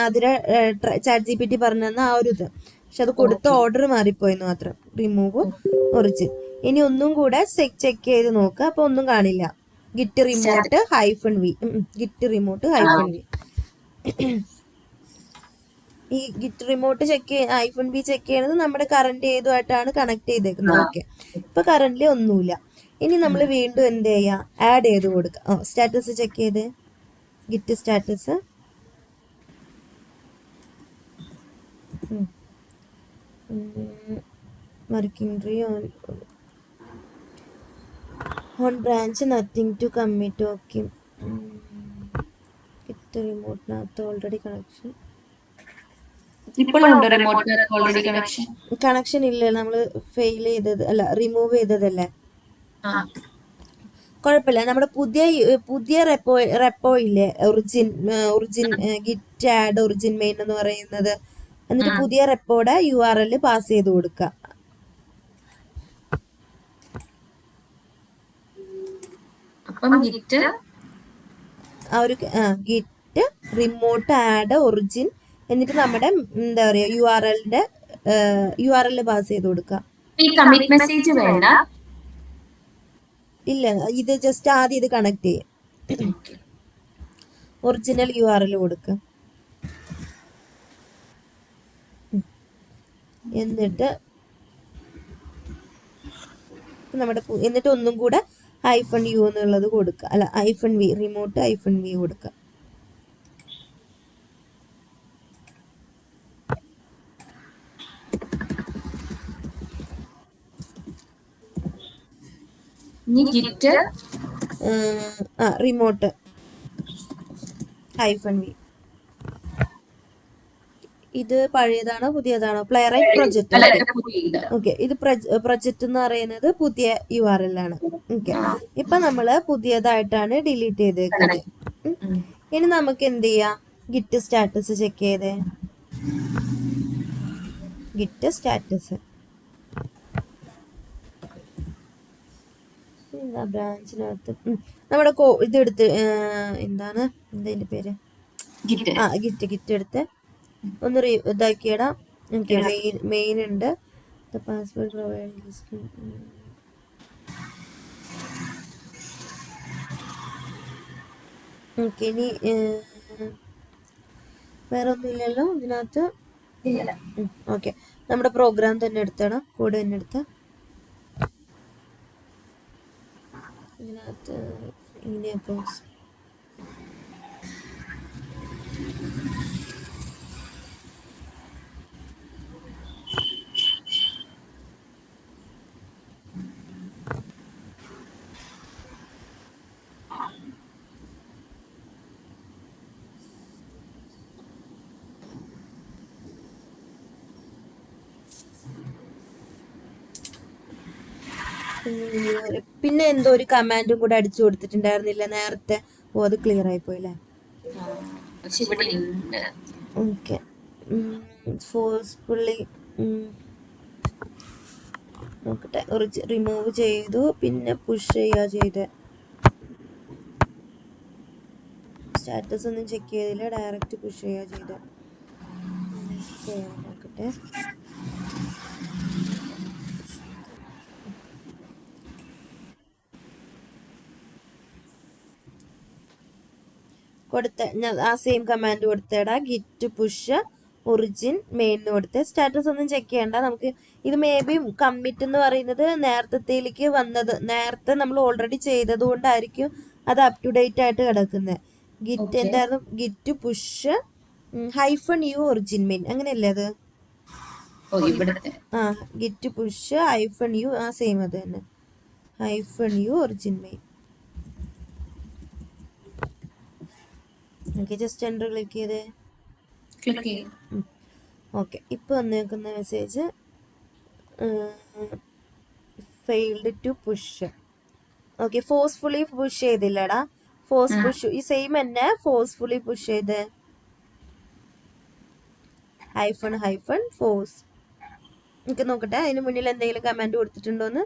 അതിലെ ChatGPT പറഞ്ഞു തന്ന ആ ഒരു ഇത്. പക്ഷെ അത് കൊടുത്ത ഓർഡർ മാറിപ്പോയെന്ന് മാത്രം. Remove origin. ഇനി ഒന്നും കൂടെ ചെക്ക് ചെയ്ത് നോക്കുക. അപ്പൊ ഒന്നും കാണില്ല. Git remote -v. Git remote -v. ഈ ഗിറ്റ് റിമോട്ട് -v ചെക്ക് ചെയ്യണത് നമ്മുടെ കറന്റ് ഏതുമായിട്ടാണ് കണക്ട് ചെയ്തേക്കുന്നത്. ഓക്കെ, ഇപ്പൊ കറന്റ്ലി ഒന്നുമില്ല. ഇനി നമ്മൾ വീണ്ടും എന്ത് ചെയ്യാ, ആഡ് ചെയ്ത് കൊടുക്കുക. സ്റ്റാറ്റസ് ചെക്ക് ചെയ്ത്, git status working tree on branch nothing to commit. Okay, git റിമോട്ടിനകത്ത് ഓൾറെഡി കണക്ഷൻ ഇല്ല, നമ്മൾ ഫെയിൽ ചെയ്തത് അല്ല, റിമൂവ് ചെയ്തതല്ലേ. കുഴപ്പമില്ല, നമ്മുടെ പുതിയ റെപ്പോ ഇല്ലേ, origin git add origin main എന്ന് പറയുന്നത്. എന്നിട്ട് പുതിയ റെപ്പോയുടെ URL പാസ് ചെയ്ത് കൊടുക്കുക. ഗിറ്റ് റിമോട്ട് ആഡ് ഒറിജിൻ, എന്നിട്ട് നമ്മുടെ എന്താ പറയാ URL പാസ് ചെയ്ത് കൊടുക്കുക. ഇല്ല, ഇത് ജസ്റ്റ് ആദ്യം ഇത് കണക്ട് ചെയ്യും. ഒറിജിനൽ URL കൊടുക്കുക. എന്നിട്ട് ഒന്നും കൂടെ -u എന്നുള്ളത് കൊടുക്കുക. അല്ല, -v, റിമോട്ട് -v കൊടുക്കുക. Remote -v. ഇത് പഴയതാണോ പുതിയതാണോ? Playwright project. അല്ല ഓക്കെ ഇത് പുതിയത്. ഓക്കെ, ഇത് പ്രൊജക്റ്റ് എന്ന് പറയുന്നത് പുതിയ URL ആണ്. ഓക്കെ, ഇപ്പൊ നമ്മള് പുതിയതായിട്ടാണ് ഡിലീറ്റ് ചെയ്തേക്കുന്നത്. ഇനി നമുക്ക് എന്ത് ചെയ്യാം? ഗിറ്റ് സ്റ്റാറ്റസ് ചെക്ക് ചെയ്തേ. ഗിറ്റ് സ്റ്റാറ്റസ് ബ്രാഞ്ചിനകത്ത് നമ്മുടെ ഇതെടുത്ത് എന്താണ് ഇതിന്റെ പേര്? ഗിറ്റ് എടുത്ത് ഒന്ന് ഇതാക്കിയിടാം. ഓക്കെ, മെയിൻ ഉണ്ട്. Password provide. ഓക്കെ, ഇനി വേറെ ഒന്നുമില്ലല്ലോ ഇതിനകത്ത്. ഓക്കെ, നമ്മുടെ പ്രോഗ്രാം തന്നെ എടുത്തണം, കോഡ് തന്നെ എടുത്ത് ഇതിനകത്ത് ഇങ്ങനെ പോസ്. പിന്നെ എന്തോ ഒരു കമാൻഡും കൂടെ അടിച്ചു കൊടുത്തിട്ടുണ്ടായിരുന്നില്ല നേരത്തെ. അത് ക്ലിയർ ആയി പോയില്ലേ? ഓക്കെ, ഫോഴ്സ്ഫുള്ളി നോക്കട്ടെ. റിമൂവ് ചെയ്തു, പിന്നെ പുഷ് ചെയ്യുക ചെയ്ത്. സ്റ്റാറ്റസ് ഒന്നും ചെക്ക് ചെയ്തില്ല, ഡയറക്റ്റ് പുഷ് ചെയ്യുക ചെയ്ത്. നോക്കട്ടെ. കൊടുത്ത ആ സെയിം കമാൻഡ് കൊടുത്തേടാ. ഗിറ്റ് പുഷ് ഒറിജിൻ മെയിൻ കൊടുത്ത്. സ്റ്റാറ്റസ് ഒന്നും ചെക്ക് ചെയ്യണ്ട. നമുക്ക് ഇത് മേ ബി കമ്മിറ്റ് എന്ന് പറയുന്നത് നേരത്തേക്ക് വന്നത്, നേരത്തെ നമ്മൾ ഓൾറെഡി ചെയ്തത് കൊണ്ടായിരിക്കും അത് അപ് ടു ഡേറ്റ് ആയിട്ട് കിടക്കുന്നത്. ഗിറ്റ് എന്തായിരുന്നു? Git push -u origin main, അങ്ങനെയല്ലേ അത്? ഗിറ്റ് പുഷ് -u, ആ സെയിം അത് തന്നെ. -u origin main. Okay, just enter click ചെയ്തേ. ഓക്കെ, ഇപ്പോൾ വന്നേക്കുന്ന message failed to push. Okay, forcefully push ചെയ്തില്ലടാ. ഫോഴ്സ് പുഷ് ഈ സെയിം തന്നെ. ഫോഴ്സ്ഫുള്ളി പുഷ് ചെയ്ത് -ഫോഴ്സ്. എനിക്ക് നോക്കട്ടെ അതിന് മുന്നിൽ എന്തെങ്കിലും കമാൻഡ് കൊടുത്തിട്ടുണ്ടോന്ന്.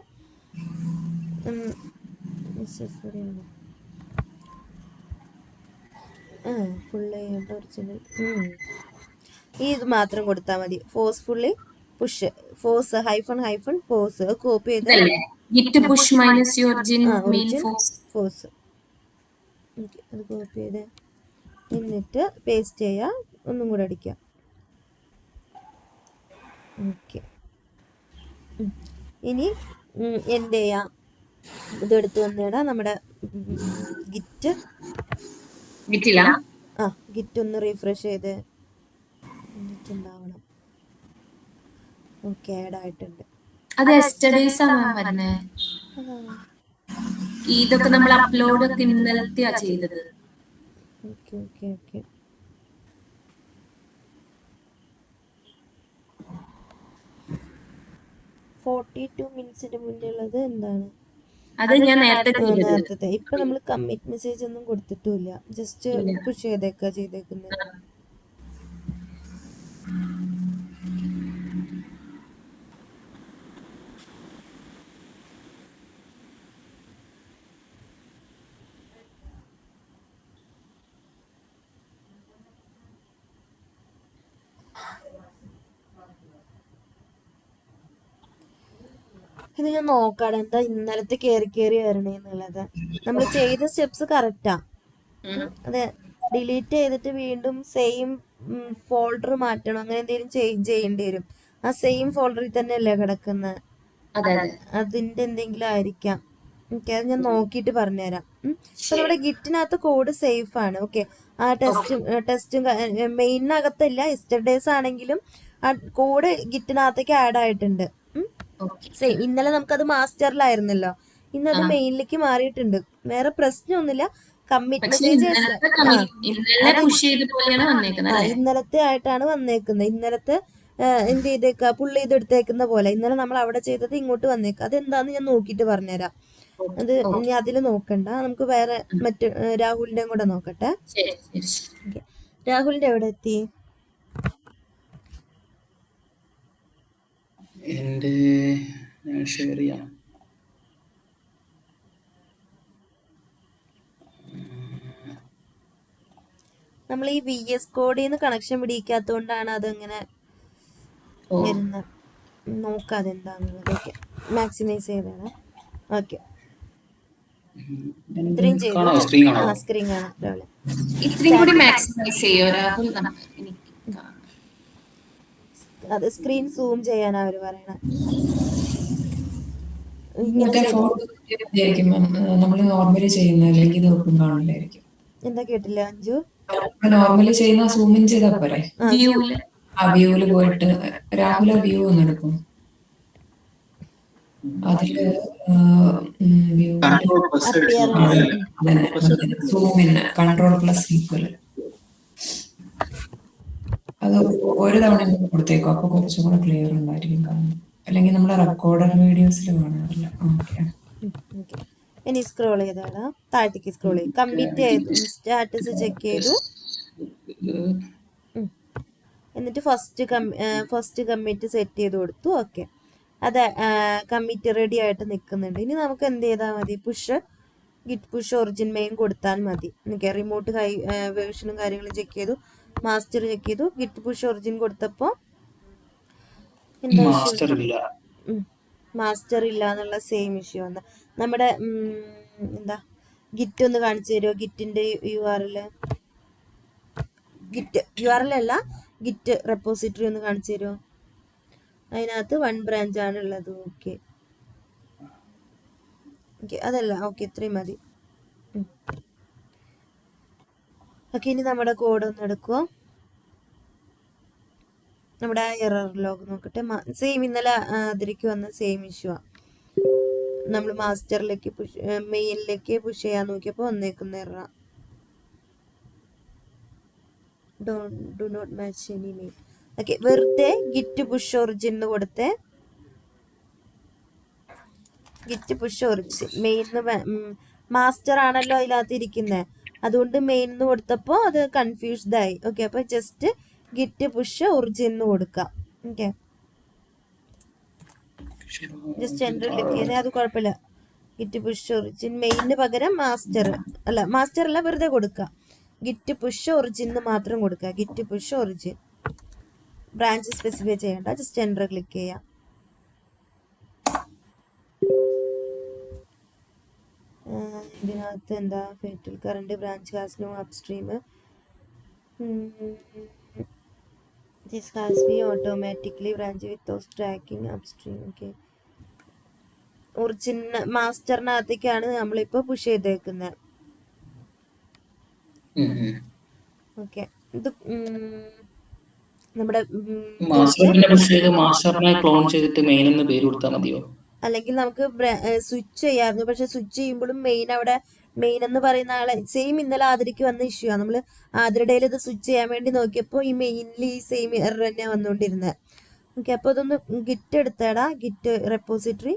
ഇത് മാത്രം കൊടുത്താൽ മതി. Forcefully push, force -force copy ചെയ്ത് ഫോഴ്സ് അത് കോപ്പി ചെയ്ത് എന്നിട്ട് പേസ്റ്റ് ചെയ്യാം. ഒന്നും കൂടെ അടിക്കാം. ഓക്കെ, ഇനി എന്ത് ചെയ്യാം? ഇതെടുത്ത് വന്നിടാം നമ്മുടെ ഗിറ്റ്. ഗിറ്റ് ഒന്ന് റീഫ്രഷ് ചെയ്ത് ഉണ്ടാവണം. ഓക്കെ, ആഡ് ആയിട്ടുണ്ട്. ഇതൊക്കെ നമ്മൾ അപ്ലോഡ് ഒക്കെ ഇന്നലത്തെയാ ചെയ്തത്. ഓക്കെ ഓക്കെ ഓക്കെ, 42 മിനിറ്റ്സിന്റെ മുന്നിലുള്ളത് എന്താണ്? അത് ഞാൻ നേരത്തെ. ഇപ്പൊ നമ്മൾ കമ്മിറ്റ് മെസ്സേജ് ഒന്നും കൊടുത്തിട്ടില്ല, ജസ്റ്റ് പുഷ് ചെയ്തേക്കുന്നത്. ഇത് ഞാൻ നോക്കാടെ എന്താ ഇന്നലത്തെ കയറി വരണേന്നുള്ളത്. നമ്മൾ ചെയ്ത സ്റ്റെപ്സ് കറക്റ്റാ. അതെ, ഡിലീറ്റ് ചെയ്തിട്ട് വീണ്ടും സെയിം ഫോൾഡർ മാറ്റണം, അങ്ങനെ എന്തെങ്കിലും ചേഞ്ച് ചെയ്യേണ്ടി വരും. ആ സെയിം ഫോൾഡറിൽ തന്നെ അല്ലേ കിടക്കുന്നത്? അതിന്റെ എന്തെങ്കിലും ആയിരിക്കാം. ഓക്കെ, അത് ഞാൻ നോക്കിയിട്ട് പറഞ്ഞുതരാം. ഇപ്പൊ നമ്മുടെ ഗിറ്റിനകത്ത് കോഡ് സേഫ് ആണ്. ഓക്കെ, ആ ടെസ്റ്റും മെയിനകത്തല്ല, യെസ്റ്റർഡേസ് ആണെങ്കിലും ആ കോഡ് ഗിറ്റിനകത്തേക്ക് ആഡ് ആയിട്ടുണ്ട്. ഇന്നലെ നമുക്കത് മാസ്റ്ററിലായിരുന്നല്ലോ, ഇന്നത് മെയിനിലേക്ക് മാറിയിട്ടുണ്ട്. വേറെ പ്രശ്നമൊന്നുമില്ല. കമ്മിറ്റ് പക്ഷെ മെസ്സേജ് ഇന്നലെ പുഷ് ചെയ്ത പോലെയാണ് വന്നേക്കുന്നത് അല്ലേ? ഇന്നലത്തെ ആയിട്ടാണ് വന്നേക്കുന്നത്. ഇന്നലത്തെ എന്ത് ചെയ്തേക്ക പുള്ളി ചെയ്തെടുത്തേക്കുന്ന പോലെ ഇന്നലെ നമ്മൾ അവിടെ ചെയ്തത് ഇങ്ങോട്ട് വന്നേക്കുക. അതെന്താന്ന് ഞാൻ നോക്കിയിട്ട് പറഞ്ഞുതരാം. അത് ഇനി അതില് നോക്കണ്ട, നമുക്ക് വേറെ മറ്റ് രാഹുലിന്റെയും കൂടെ നോക്കട്ടെ. ശരി ശരി ശരി. Okay. രാഹുലിന്റെ എവിടെ എത്തി? എൻ്റെ ഷെയർ ചെയ്യാം. നമ്മൾ ഈ VS കോഡിൽ നിന്ന് കണക്ഷൻ പിടിക്കാത്തോണ്ടാണ് അതങ്ങനെ വരുന്നത്. നോക്കാതെ എന്താന്നുള്ളത്. ഓക്കെ, മാക്സിമൈസ് ചെയ്താണ്. ഓക്കെ, ഇത്രയും ചെയ്തു. സ്ക്രീൻ കാണാം രാവിലെ. ഇത്രയും കൂടി മാക്സിമൈസ് ചെയ്യോ രാഹുൽ? അത് സ്ക്രീൻ സൂം ചെയ്യാനാ അവര് പറയണേ. മറ്റേ ഫോട്ടോ നമ്മൾ നോർമലി ചെയ്യുന്ന അല്ലെങ്കിൽ ഇത് ഒട്ടും കാണില്ലായിരിക്കും. എന്താ കേട്ടില്ല അഞ്ജു? നോർമലി ചെയ്യുന്ന സൂമിൻ ചെയ്താ പോരെ? ആ വ്യൂവില് പോയിട്ട് രാഹുൽ വ്യൂ ഒന്ന് എടുക്കും. അതില് സൂമിന് CTRL+. അത് ഒരു തവണ കൊടുത്തേക്കും, അപ്പൊ കുറച്ചും കൂടെ ക്ലിയർ ഉണ്ടായിരിക്കും കാണാൻ. അല്ലെങ്കിൽ നമ്മുടെ റെക്കോർഡർ വീഡിയോസിൽ കാണാറില്ല. ഇനി സ്ക്രോൾ ചെയ്താടാ, താഴത്തേക്ക് സ്ക്രോൾ ചെയ്യും. കമ്മിറ്റ് ചെയ്തു, സ്റ്റാറ്റസ് ചെക്ക് ചെയ്തു, എന്നിട്ട് ഫസ്റ്റ് കമ്മിറ്റ് സെറ്റ് ചെയ്ത് കൊടുത്തു. ഓക്കെ, അത് കമ്മിറ്റ് റെഡി ആയിട്ട് നിൽക്കുന്നുണ്ട്. ഇനി നമുക്ക് എന്ത് ചെയ്താൽ മതി? ഗിറ്റ് പുഷ് ഒറിജിൻ മെയിൻ കൊടുത്താൽ മതി. ഓക്കെ, റിമോട്ട് വേർഷനും കാര്യങ്ങളും ചെക്ക് ചെയ്തു, മാസ്റ്റർ ചെക്ക് ചെയ്തു, ഗിറ്റ് പുഷ് ഒറിജിൻ കൊടുത്തപ്പോൾ എന്താ മാസ്റ്റർ ഇല്ല എന്നുള്ള സെയിം ഇഷ്യൂ വന്ന. നമ്മുടെ എന്താ ഗിറ്റ് ഒന്ന് കാണിച്ചു തരുമോ? ഗിറ്റിന്റെ URL അല്ല, ഗിറ്റ് റെപ്പോസിറ്ററി ഒന്ന് കാണിച്ചു തരുമോ? അതിനകത്ത് 1 ബ്രാഞ്ച് ആണ് ഉള്ളത്. ഓക്കെ, അതല്ല, ഓക്കെ, ഇത്രയും മതി. ഓക്കെ, ഇനി നമ്മുടെ കോഡ് ഒന്ന് എടുക്കുക. നമ്മുടെ എറർ ലോഗ് നോക്കട്ടെ. സെയിം ഇന്നലെ അതിലേക്ക് വന്ന സെയിം ഇഷ്യൂ ആണ്. നമ്മൾ മാസ്റ്ററിലേക്ക് മെയിലിലേക്ക് പുഷ് ചെയ്യാൻ നോക്കിയപ്പോൾ വന്നേക്കുന്ന error. Do not match any mail. Okay, വെറുതെ ഗിറ്റ് പുഷ് ഒറിജിൻ എന്ന് കൊടുത്തേ. Git push origin main master ആണല്ലോ അതിനകത്ത് ഇരിക്കുന്നത്, അതുകൊണ്ട് മെയിൻ എന്ന് കൊടുത്തപ്പോൾ അത് കൺഫ്യൂസ്ഡ് ആയി. ഓക്കെ, അപ്പൊ ജസ്റ്റ് ഗിറ്റ് പുഷ് ഒറിജിൻ എന്ന് കൊടുക്കാം. ഓക്കെ, ജസ്റ്റ് എൻ്റർ ക്ലിക്ക് ചെയ്തേ, അത് കുഴപ്പമില്ല. ഗിറ്റ് പുഷ് ഒറിജിൻ മെയിനിന് പകരം മാസ്റ്റർ അല്ല, വെറുതെ കൊടുക്കുക. ഗിറ്റ് പുഷ് ഒറിജിൻ എന്ന് മാത്രം കൊടുക്കുക. Git push origin, branch specify ചെയ്യണ്ട, ജസ്റ്റ് എൻ്റർ ക്ലിക്ക് ചെയ്യാം. ഇതിനകത്ത് എന്താ fatal current branch has no upstream. This has been automatically branch without tracking upstream. Okay, original മാസ്റ്ററിനകത്തേക്കാണ് നമ്മളിപ്പോൾ പുഷ് ചെയ്തേക്കുന്നത്. ഓക്കെ, ഇത് നമ്മുടെ മാസ്റ്ററിനെ ക്ലോൺ ചെയ്തിട്ട് മെയിൻ എന്ന് പേര് കൊടുത്താൽ മതിയോ? അല്ലെങ്കിൽ നമുക്ക് സ്വിച്ച് ചെയ്യാമായിരുന്നു. പക്ഷെ സ്വിച്ച് ചെയ്യുമ്പോഴും മെയിൻ എന്ന് പറയുന്ന ആളെ സെയിം ഇന്നലെ ആതിരയ്ക്ക് വന്ന ഇഷ്യൂ ആണ്. നമ്മൾ ആതിരടയിൽ ഇത് സ്വിച്ച് ചെയ്യാൻ വേണ്ടി നോക്കിയപ്പോൾ ഈ മെയിനിൽ ഈ സെയിം എറർ തന്നെയാണ് വന്നുകൊണ്ടിരുന്നത്. ഓക്കെ, അപ്പോൾ അതൊന്ന് ഗിറ്റ് എടുത്തേടാ. Git repository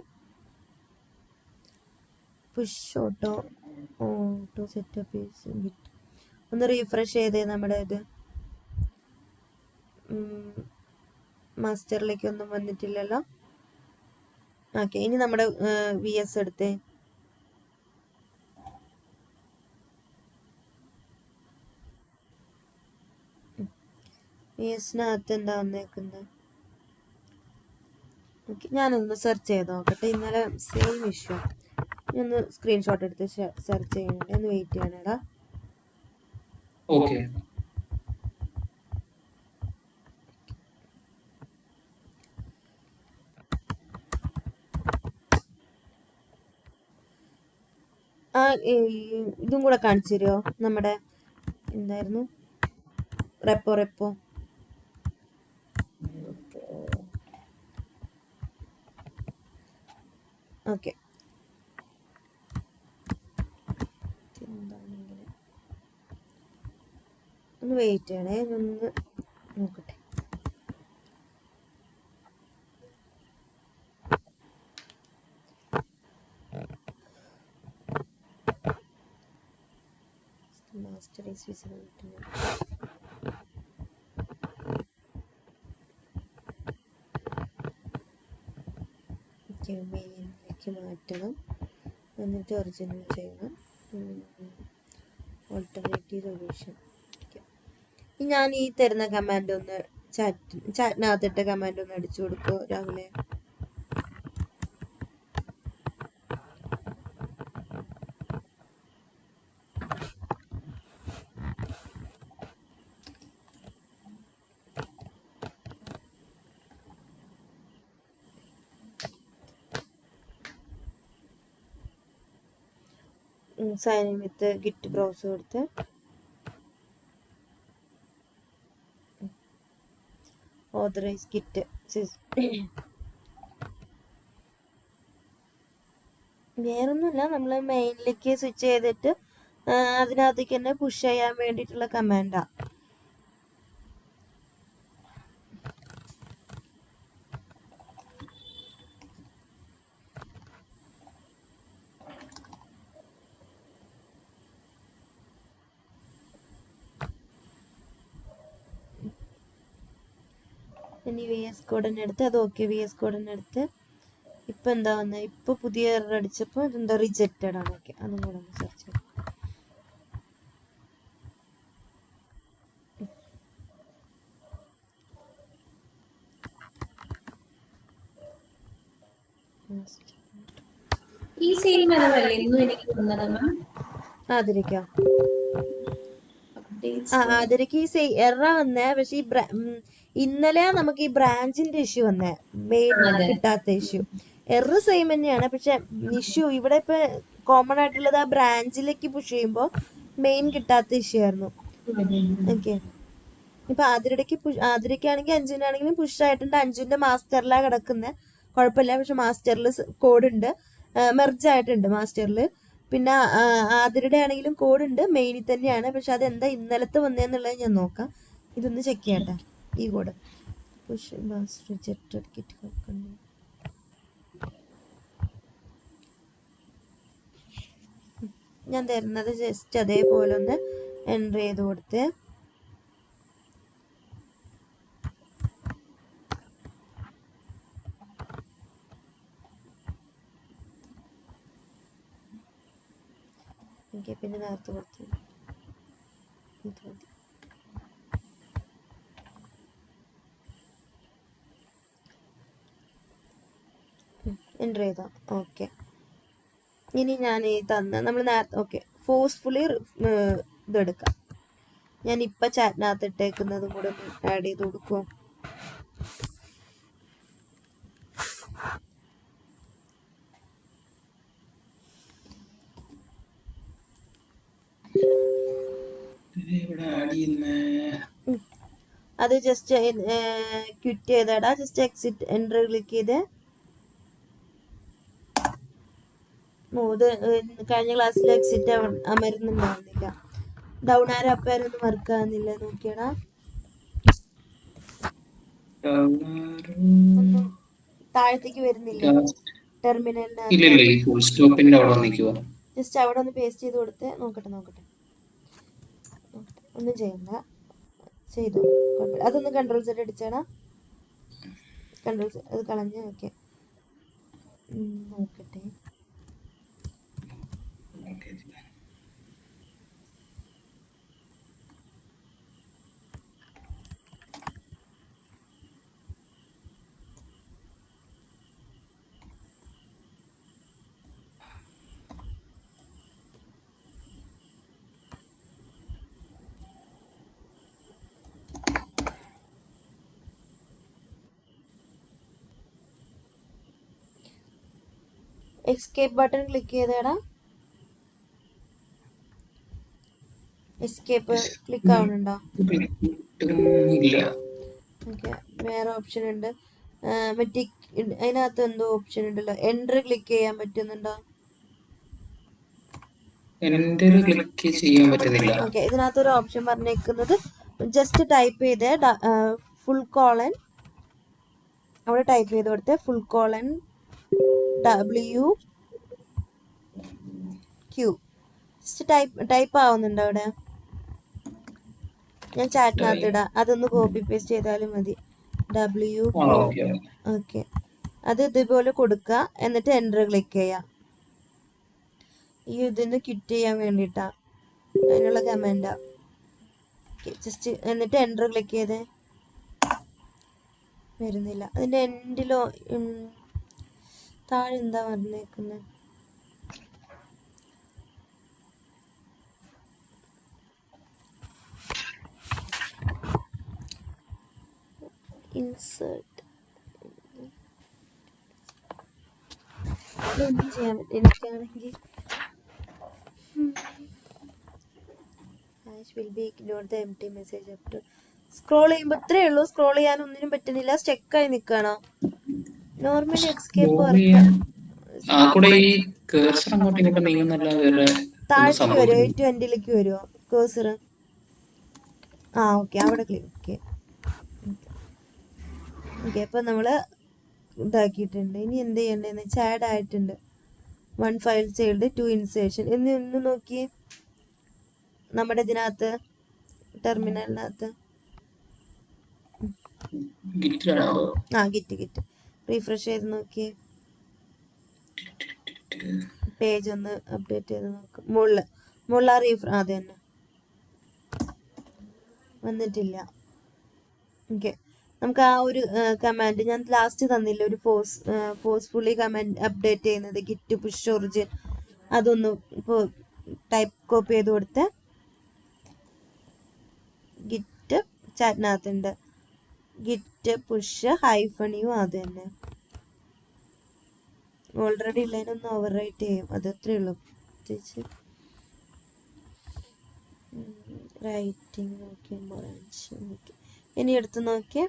push auto setup git ഒന്ന് റീഫ്രഷ് ചെയ്തേ. നമ്മുടെ ഇത് മാസ്റ്ററിലേക്ക് ഒന്നും വന്നിട്ടില്ലല്ലോ. ഓക്കെ, ഇനി നമ്മുടെ VS എടുത്തേ. VSനകത്ത് എന്താ വന്നേക്കുന്നത്? ഓക്കെ, ഞാനൊന്ന് സെർച്ച് ചെയ്ത് നോക്കട്ടെ. ഇന്നലെ സെയിം ഇഷ്യൂ. ഒന്ന് സ്ക്രീൻഷോട്ട് എടുത്ത് സെർച്ച് ചെയ്യണ്ടേ, ഒന്ന് വെയിറ്റ് ചെയ്യണേടാ. ഓക്കെ, ഇതും കൂടെ കാണിച്ചു തരുമോ? നമ്മുടെ എന്തായിരുന്നു റെപ്പോ ഓക്കെ, എന്താണെങ്കിലും ഒന്ന് വെയിറ്റ് ചെയ്യണേ, ഒന്ന് നോക്കട്ടെ. Master is visible. മെയിനിലേക്ക് മാറ്റണം, എന്നിട്ട് ഒറിജിനൽ ചെയ്യണം. Alternative solution. ഞാൻ ഈ തരുന്ന കമാൻഡ് ഒന്ന് ചാറ്റിനകത്തിട്ട കമാൻഡ് ഒന്ന് അടിച്ചു കൊടുക്കുമോ രാഹുലെ? Sign in with git browser കൊടുത്ത് ഓതറൈസ് ഗിറ്റ്. വേറൊന്നുമില്ല, നമ്മൾ മെയിനിലേക്ക് സ്വിച്ച് ചെയ്തിട്ട് അതിനകത്തേക്ക് തന്നെ പുഷ് ചെയ്യാൻ വേണ്ടിയിട്ടുള്ള കമാൻഡാ. ഇനി വി എസ് കോഡിനെ എടുത്ത് അത് ഓക്കെ. വി എസ് കോഡിനെ എടുത്ത് ഇപ്പം എന്താ വന്നത്? ഇപ്പോൾ പുതിയ എറർ അടിച്ചപ്പോൾ ഇതെന്താ റിജക്റ്റഡ് ആണ്. ഓക്കെ, അതും കൂടെ ഒന്ന് സെർച്ച് ചെയ്യാം. ഈ സെയിം എററല്ലേ ഇന്നും എനിക്ക് വന്നത് മാം? ആദരിക്കാം. ആദരിക്ക് ഈ എറർ വന്നേ, പക്ഷെ ഇന്നലെ നമുക്ക് ഈ ബ്രാഞ്ചിന്റെ ഇഷ്യൂ വന്നേ, മെയിൻ കിട്ടാത്ത ഇഷ്യൂ. എറർ സെയിം തന്നെയാണ്, പക്ഷെ ഇഷ്യൂ ഇവിടെ ഇപ്പൊ കോമൺ ആയിട്ടുള്ളത് ആ ബ്രാഞ്ചിലേക്ക് പുഷ് ചെയ്യുമ്പോൾ മെയിൻ കിട്ടാത്ത ഇഷ്യൂ ആയിരുന്നു. ഓക്കെ, ഇപ്പൊ ആതിരയ്ക്കാണെങ്കിൽ അഞ്ജുവിനാണെങ്കിലും പുഷ് ആയിട്ടുണ്ട്. അഞ്ജുവിന്റെ മാസ്റ്ററിലാണ് കിടക്കുന്നത്, കുഴപ്പമില്ല. പക്ഷെ മാസ്റ്ററിൽ കോഡ് ഉണ്ട്, മെർജ് ആയിട്ടുണ്ട് മാസ്റ്ററിൽ. പിന്നെ ആതിരയുടെ ആണെങ്കിലും കോഡ് ഉണ്ട്, മെയിനിൽ തന്നെയാണ്. പക്ഷെ അതെന്താ ഇന്നലത്തെ വന്നതെന്നുള്ളത് ഞാൻ നോക്കാം. ഇതൊന്ന് ചെക്ക് ചെയ്യട്ടെ ഈ കോഡ്. Push rejected kit. ഞാൻ തരുന്നത് ജസ്റ്റ് അതേപോലെ ഒന്ന് എൻ്റർ ചെയ്ത് കൊടുത്ത് ഓക്കെ. പിന്നെ നേരത്തെ കൊടുത്ത് ഇത് മതി. എൻ്റർ ചെയ്തോ? ഓക്കെ. ഇനി ഞാൻ ഈ നമ്മൾ നേരത്തെ ഓക്കെ ഫോഴ്സ്ഫുള്ളി ഇതെടുക്കാം. ഞാൻ ഇപ്പം ചാറ്റിനകത്ത് ഇട്ടേക്കുന്നതും കൂടെ ആഡ് ചെയ്ത് കൊടുക്കുമോ? അത് ജസ്റ്റ് ക്വിറ്റ് ചെയ്തടാ. ജസ്റ്റ് എക്സിറ്റ് എൻ്റർ ക്ലിക്ക് ചെയ്ത് ഇത് കഴിഞ്ഞ ക്ലാസ്സിൽ എക്സിറ്റ് അമരുന്നുണ്ടാവുന്നില്ല. ഡൗൺ ആരോ അപ്പ് ആരോ ഒന്നും വർക്ക് ആകുന്നില്ല. നോക്കിയടാ, ഒന്നും താഴത്തേക്ക് വരുന്നില്ല ടെർമിനലിനകത്ത്. ജസ്റ്റ് അവിടെ ഒന്ന് പേസ്റ്റ് ചെയ്ത് കൊടുത്ത് നോക്കട്ടെ. ഒന്നും ചെയ്യണ്ട, ചെയ്തു. അതൊന്ന് കൺട്രോൾ സെറ്റ് അടിച്ചാടാ. കൺട്രോൾ അത് കളഞ്ഞ് ഓക്കെ. നോക്കട്ടെ. എസ്കേപ്പ് ബട്ടൺ ക്ലിക്ക് ചെയ്തേടാ. എസ്കേപ്പ് ക്ലിക്ക് ആവുന്നുണ്ടോ? ഓക്കെ, വേറെ ഓപ്ഷൻ ഉണ്ട്. മറ്റേ അതിനകത്ത് എന്തോ ഓപ്ഷൻ ഉണ്ടല്ലോ, എൻ്റർ ക്ലിക്ക് ചെയ്യാൻ പറ്റുന്നുണ്ടോ? എൻ്റെ ക്ലിക്ക് ചെയ്യാൻ പറ്റുന്നില്ല. ഓക്കെ, ഇതിനകത്തൊരു ഓപ്ഷൻ പറഞ്ഞേക്കുന്നത് ജസ്റ്റ് ടൈപ്പ് ചെയ്ത് ഫുൾ കോളൻ അവിടെ ടൈപ്പ് ചെയ്ത് കൊടുത്ത് full colon WQ just type ആവുന്നുണ്ട് അവിടെ. ഞാൻ ചാറ്റിനകത്ത് ഇടാം, അതൊന്ന് കോപ്പി പേസ്റ്റ് ചെയ്താലും മതി. WQ. ഓക്കെ. ഓക്കെ, അത് ഇതുപോലെ കൊടുക്കുക, എന്നിട്ട് എൻ്റർ ക്ലിക്ക് ചെയ്യാം. ഈ ഇതിന്ന് ക്വിറ്റ് ചെയ്യാൻ വേണ്ടിയിട്ടാ, അതിനുള്ള കമൻറ്റാ. ജസ്റ്റ് എന്നിട്ട് എൻ്റർ ക്ലിക്ക് ചെയ്ത് വരുന്നില്ല. അതിൻ്റെ എൻഡിലോ താഴെ എന്താ പറഞ്ഞേക്കുന്നത്? ഇൻസേർട്ട് ഒന്നും ചെയ്യാൻ പറ്റും എനിക്കാണെങ്കിൽ. സ്ക്രോൾ ചെയ്യുമ്പോൾ ഇത്രയേ ഉള്ളൂ. സ്ക്രോൾ ചെയ്യാൻ ഒന്നിനും പറ്റുന്നില്ല, സ്റ്റെക്കായി നിൽക്കണോ? നോർമലി എസ്കേപ്പ് താഴത്തേക്ക് വരുമോ? 820ലേക്ക് വരുമോ കേഴ്സർ? ഓക്കെ, അവിടെ ക്ലിക്ക്. ഓക്കെ, അപ്പം നമ്മൾ ഇതാക്കിയിട്ടുണ്ട്. ഇനി എന്ത് ചെയ്യേണ്ടതെന്ന് വെച്ചാൽ ആഡ് ആയിട്ടുണ്ട്. 1 ഫയൽ ചൈൽഡ് 2 ഇൻസേർഷൻ എന്ന് നോക്കി നമ്മുടെ ഇതിനകത്ത് ടെർമിനലിനകത്ത്. ഗിറ്റ് റീഫ്രഷ് ചെയ്ത് നോക്കി, പേജ് ഒന്ന് അപ്ഡേറ്റ് ചെയ്ത് നോക്കാം. മുകളിൽ അത് തന്നെ വന്നിട്ടില്ല. ഓക്കെ, നമുക്ക് ആ ഒരു കമാൻഡ് ഞാൻ ലാസ്റ്റ് തന്നില്ല, ഒരു ഫോഴ്സ്ഫുള്ളി കമാൻഡ് അപ്ഡേറ്റ് ചെയ്യുന്നത് ഗിറ്റ് പുഷ് ഒറിജിൻ. അതൊന്ന് ഇപ്പോൾ ടൈപ്പ് കോപ്പി ചെയ്ത് കൊടുത്ത് ഗിറ്റ് ചാറ്റിനകത്തുണ്ട്. ഗിറ്റ് പുഷ് -u അത് തന്നെ. ഓൾറെഡി ഉള്ളതിനൊന്ന് ഓവർ റൈറ്റ് ചെയ്യും, അത് അത്രയേ ഉള്ളൂ. പ്രത്യേകിച്ച് റൈറ്റിംഗ് ഓക്കെ. ഇനി എടുത്ത് നോക്കിയേ.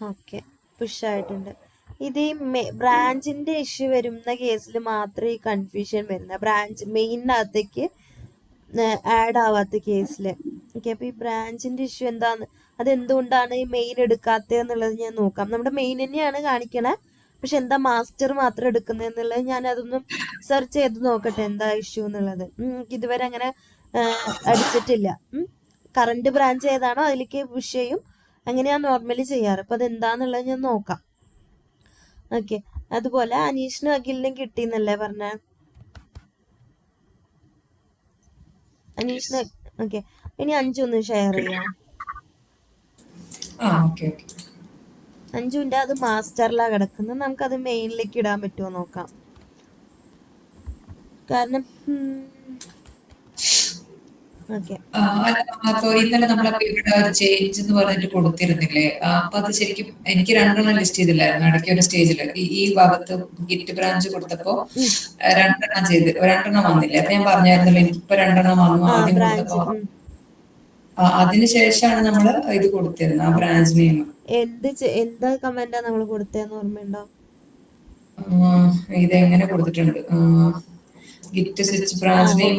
ഓക്കെ പുഷായിട്ടുണ്ട്. ഇത് ഈ ബ്രാഞ്ചിന്റെ ഇഷ്യൂ വരുന്ന കേസിൽ മാത്രമേ ഈ കൺഫ്യൂഷൻ വരുന്ന, ബ്രാഞ്ച് മെയിനകത്തേക്ക് ആഡ് ആവാത്ത കേസിൽ. ഓക്കെ, അപ്പോൾ ഈ ബ്രാഞ്ചിന്റെ ഇഷ്യൂ എന്താന്ന്, അതെന്തുകൊണ്ടാണ് ഈ മെയിൻ എടുക്കാത്തതെന്നുള്ളത് ഞാൻ നോക്കാം. നമ്മുടെ മെയിൻ തന്നെയാണ് കാണിക്കണേ, പക്ഷെ എന്താ മാസ്റ്റർ മാത്രം എടുക്കുന്നത് എന്നുള്ളത് ഞാൻ അതൊന്നും സെർച്ച് ചെയ്ത് നോക്കട്ടെ എന്താ ഇഷ്യൂ എന്നുള്ളത്. ഇതുവരെ അങ്ങനെ അടിച്ചിട്ടില്ല. കറണ്ട് ബ്രാഞ്ച് ഏതാണോ അതിലേക്ക് പുഷ് ചെയ്യും, അങ്ങനെയാണ് നോർമലി ചെയ്യാറ്. അപ്പോൾ അതെന്താന്നുള്ളത് ഞാൻ നോക്കാം. ഓക്കെ, അതുപോലെ അനീഷിനും അഖിലിനും കിട്ടിയെന്നല്ലേ പറഞ്ഞ? അനീഷിന് ഓക്കെ. ഇനി അഞ്ചു ഒന്ന് ഷെയർ ചെയ്യാം. അഞ്ചുവിൻ്റെ അത് മാസ്റ്ററിലാണ് കിടക്കുന്നത്, നമുക്കത് മെയിനിലേക്ക് ഇടാൻ പറ്റുമോ നോക്കാം. കാരണം ഇന്നലെ നമ്മളപ്പോ ഇവിടെ ചേഞ്ച് എന്ന് പറഞ്ഞിട്ട് കൊടുത്തിരുന്നില്ലേ? അപ്പൊ അത് ശരിക്കും എനിക്ക് 2 ലിസ്റ്റ് ചെയ്തില്ലായിരുന്നു ഇടയ്ക്ക് ഒരു സ്റ്റേജില്. ഈ ഭാഗത്ത് ഗിറ്റ് ബ്രാഞ്ച് കൊടുത്തപ്പോ 2 വന്നില്ല. അപ്പൊ ഞാൻ പറഞ്ഞായിരുന്നല്ലോ എനിക്കിപ്പോ 2 വന്നു. ആദ്യം കൊടുത്തപ്പോ അതിനുശേഷമാണ് നമ്മള് ഇത് കൊടുത്തിരുന്നത്, ആ ബ്രാഞ്ച് നെയിം. എന്താ കമന്റാ നമ്മൾ കൊടുത്തതെന്ന് ഓർമ്മയുണ്ടോ? ഇത് എങ്ങനെ കൊടുത്തിട്ടുണ്ട്? Git switch branch name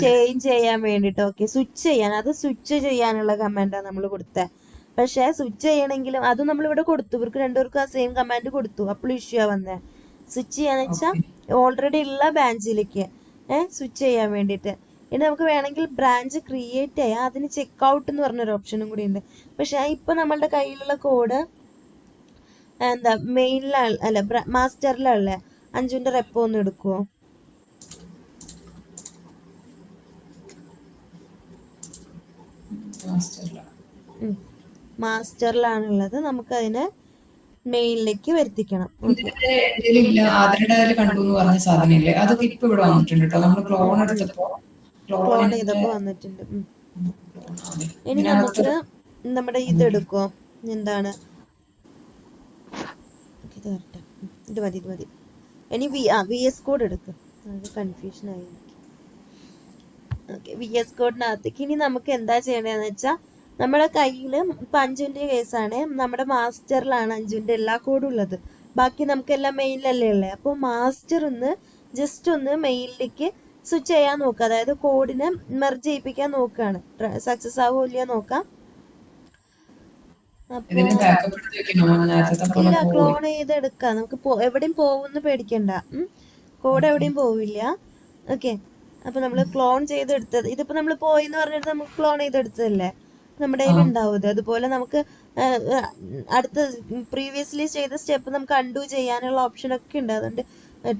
change ചെയ്യാൻ വേണ്ടിട്ട്. ഓക്കെ, സ്വിച്ച് ചെയ്യാൻ, അത് സ്വിച്ച് ചെയ്യാനുള്ള കമാൻഡാണ് നമ്മൾ കൊടുത്തത്. പക്ഷെ സ്വിച്ച് ചെയ്യണമെങ്കിലും അത് നമ്മളിവിടെ കൊടുത്തു, ഇവർക്ക് രണ്ടുപേർക്കും ആ സെയിം കമാൻഡ് കൊടുത്തു. അപ്പോൾ ഇഷ്യൂ വന്നേ. സ്വിച്ച് ചെയ്യാന്ന് വെച്ചാൽ ഓൾറെഡി ഉള്ള ബ്രാഞ്ചിലേക്ക് സ്വിച്ച് ചെയ്യാൻ വേണ്ടിയിട്ട്. ഇനി നമുക്ക് വേണമെങ്കിൽ ബ്രാഞ്ച് ക്രിയേറ്റ് ചെയ്യാം, അതിന് ചെക്ക് ഔട്ട് എന്ന് പറഞ്ഞൊരു ഓപ്ഷനും കൂടി ഉണ്ട്. പക്ഷെ ഇപ്പൊ നമ്മളുടെ കയ്യിലുള്ള കോഡ് എന്താ മെയിനിലാണ് അല്ല മാസ്റ്ററിലല്ലേ? അഞ്ചുവിന്റെ റെപ്പോ ഒന്ന് എടുക്കുവോ? മാസ്റ്ററിലാണുള്ളത്, നമുക്കതിനെ മെയിലിലേക്ക് വരുത്തിക്കണം. ക്ലോൺ ചെയ്തപ്പോ വന്നിട്ടുണ്ട്. ഇനി നമുക്ക് നമ്മുടെ ഇതെടുക്കോ, എന്താണ് ഇത് മതി. ഇനി VS കോഡ് എടുക്കും, അത് കൺഫ്യൂഷൻ ആയി. ഓക്കെ, VS കോഡിനകത്തേക്ക് ഇനി നമുക്ക് എന്താ ചെയ്യണമെന്ന് വെച്ചാൽ നമ്മുടെ കയ്യിൽ ഇപ്പം അഞ്ജുവിൻ്റെ കേസാണ്, നമ്മുടെ മാസ്റ്ററിലാണ് അഞ്ജുവിൻ്റെ എല്ലാ കോഡും ഉള്ളത്. ബാക്കി നമുക്കെല്ലാം മെയിലല്ലേ ഉള്ളത്. അപ്പോൾ മാസ്റ്ററിന്ന് ജസ്റ്റ് ഒന്ന് മെയിലിലേക്ക് സ്വിച്ച് ചെയ്യാൻ നോക്കുക, അതായത് കോഡിനെ മെർജ് ചെയ്യിപ്പിക്കാൻ നോക്കുകയാണ്. സക്സസ് ആവോ ഇല്ലയോ നോക്കാം. അപ്പോൾ ഇല്ല, ക്ലോൺ ചെയ്തെടുക്കാം നമുക്ക്. എവിടെയും പോകുമെന്ന് പേടിക്കണ്ട, കോഡ് എവിടെയും പോവില്ല. ഓക്കെ, അപ്പോൾ നമ്മൾ ക്ലോൺ ചെയ്തെടുത്തത്, ഇതിപ്പോൾ നമ്മൾ പോയിന്ന് പറഞ്ഞിട്ട് നമുക്ക് ക്ലോൺ ചെയ്തെടുത്തതല്ലേ, നമ്മുടെ കയ്യിൽ ഉണ്ടാവും ഇത്. അതുപോലെ നമുക്ക് അടുത്ത പ്രീവിയസ്ലി ചെയ്ത സ്റ്റെപ്പ് നമുക്ക് അൺഡു ചെയ്യാനുള്ള ഓപ്ഷനൊക്കെ ഉണ്ട്. അതുകൊണ്ട്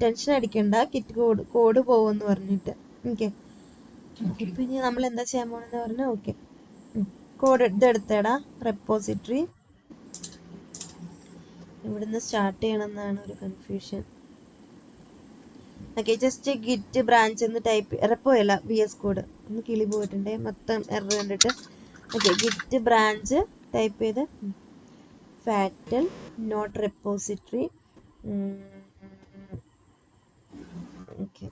ടെൻഷൻ അടിക്കണ്ട, കിറ്റ് കോഡ് പോകുമെന്ന് പറഞ്ഞിട്ട്. ഓക്കെ, ഇപ്പം ഇനി നമ്മൾ എന്താ ചെയ്യാൻ പോകണമെന്ന് പറഞ്ഞാൽ, ഓക്കെ കോഡ് ഇതെടുത്തേടാ റെപ്പോസിറ്ററി. ഇവിടുന്ന് സ്റ്റാർട്ട് ചെയ്യണമെന്നാണ് ഒരു confusion. Okay, just git branch എന്ന് ടൈപ്പ്, റെപ്പോ അല്ല VS കോഡ്, ഒന്ന് കിളി പോയിട്ടുണ്ടേ മൊത്തം എറർ കണ്ടിട്ട്. ഓക്കെ, ഗിറ്റ് ബ്രാഞ്ച് ടൈപ്പ് ചെയ്ത് fatal not repository. Okay,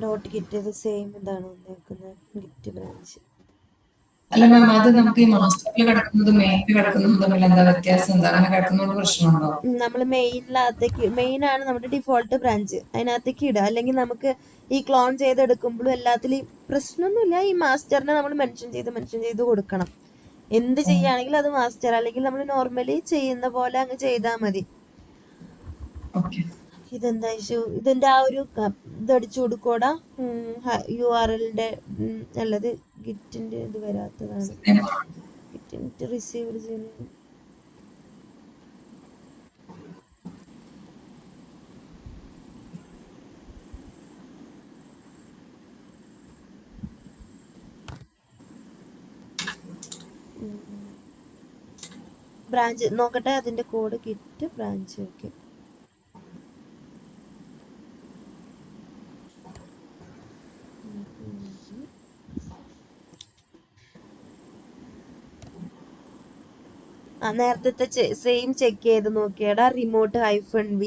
dot git ഇത് സെയിം ഇതാണ് വന്നേക്കുന്നത്, ഗിറ്റ് ബ്രാഞ്ച്. അല്ല മാം, അത് നമുക്ക് ഈ മാസ്റ്ററിൽ കിടക്കുന്നതും മെയിനിൽ കിടക്കുന്നതും തമ്മിൽ എന്താ വ്യത്യാസം? എന്താ അങ്ങനെ കിടക്കുന്നതുകൊണ്ട് പ്രശ്നമുണ്ടോ? നമ്മൾ മെയിനിനകത്തേക്ക്, മെയിനാണ് നമ്മുടെ ഡിഫോൾട്ട് ബ്രാഞ്ച്, അതിനകത്തേക്ക് ഇടുക. അല്ലെങ്കിൽ നമുക്ക് ഈ ക്ലോൺ ചെയ്തെടുക്കുമ്പോഴും എല്ലാത്തിലും പ്രശ്നമൊന്നുമില്ല. ഈ മാസ്റ്ററിനെ നമ്മൾ മെൻഷൻ ചെയ്ത് കൊടുക്കണം. എന്ത് ചെയ്യുകയാണെങ്കിലും അത് മാസ്റ്റർ, അല്ലെങ്കിൽ നമ്മൾ നോർമലി ചെയ്യുന്ന പോലെ അങ്ങ് ചെയ്താൽ മതി. ഇതെന്താ ഇഷ്യൂ? ഇതിൻ്റെ ആ ഒരു ഇതടിച്ചു കൊടുക്കൂടാ, URL-ന്റെ അല്ലത് ഗിറ്റിൻ്റെ ഇത് വരാത്തതാണ്. ഗിറ്റ് റിസീവ്ഡ് ചെയ്യുന്നത് ബ്രാഞ്ച് നോക്കട്ടെ, അതിൻ്റെ കോഡ് ഗിറ്റ് ബ്രാഞ്ച്. ഓക്കെ, നേരത്തെ സെയിം ചെക്ക് ചെയ്ത് നോക്കിയടാ, റിമോട്ട് -v.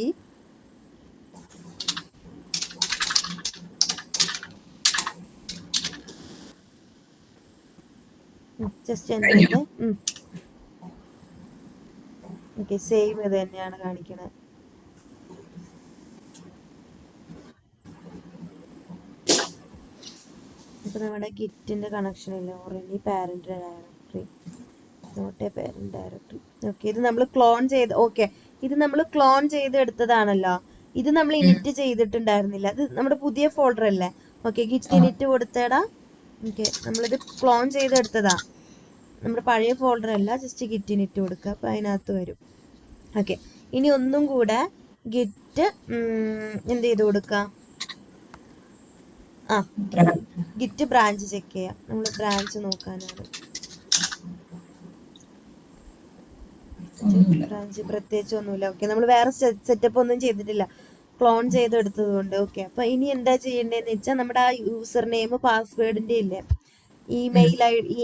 ജസ്റ്റ് എന്ത് ഓക്കെ, സെയിം ഇത് തന്നെയാണ് കാണിക്കണത്. ഇപ്പൊ നമ്മുടെ ഗിറ്റിന്റെ കണക്ഷൻ ഇല്ല, already parent directory, not a parent directory. Okay, ഇത് നമ്മൾ ക്ലോൺ ചെയ്ത്, ഓക്കെ ഇത് നമ്മൾ ക്ലോൺ ചെയ്ത് എടുത്തതാണല്ലോ, ഇത് നമ്മൾ ഇനിറ്റ് ചെയ്തിട്ടുണ്ടായിരുന്നില്ല, അത് നമ്മുടെ പുതിയ ഫോൾഡർ അല്ലേ. ഓക്കെ, ഗിറ്റ് ഇനിറ്റ് കൊടുത്തേടാ. ഓക്കെ, നമ്മളിത് ക്ലോൺ ചെയ്തെടുത്തതാ, നമ്മുടെ പഴയ ഫോൾഡർ അല്ല, ജസ്റ്റ് ഗിറ്റ് ഇനിറ്റ് കൊടുക്കുക, അപ്പോൾ അതിനകത്ത് വരും. ഓക്കെ, ഇനി ഒന്നും കൂടെ ഗിറ്റ് എന്ത് ചെയ്ത് കൊടുക്കുക, ഗിറ്റ് ബ്രാഞ്ച് ചെക്ക് ചെയ്യാം. നമ്മൾ ബ്രാഞ്ച് നോക്കാനാണ്. ബ്രാഞ്ച് പ്രത്യേകിച്ച് ഒന്നുമില്ല. ഓക്കെ, നമ്മൾ വേറെ സെറ്റപ്പ് ഒന്നും ചെയ്തിട്ടില്ല, ക്ലോൺ ചെയ്തെടുത്തത് കൊണ്ട്. ഓക്കെ, അപ്പൊ ഇനി എന്താ ചെയ്യേണ്ടതെന്ന് വെച്ചാൽ, നമ്മുടെ ആ യൂസർ നെയിം പാസ്വേഡിന്റെ ഇല്ലേ,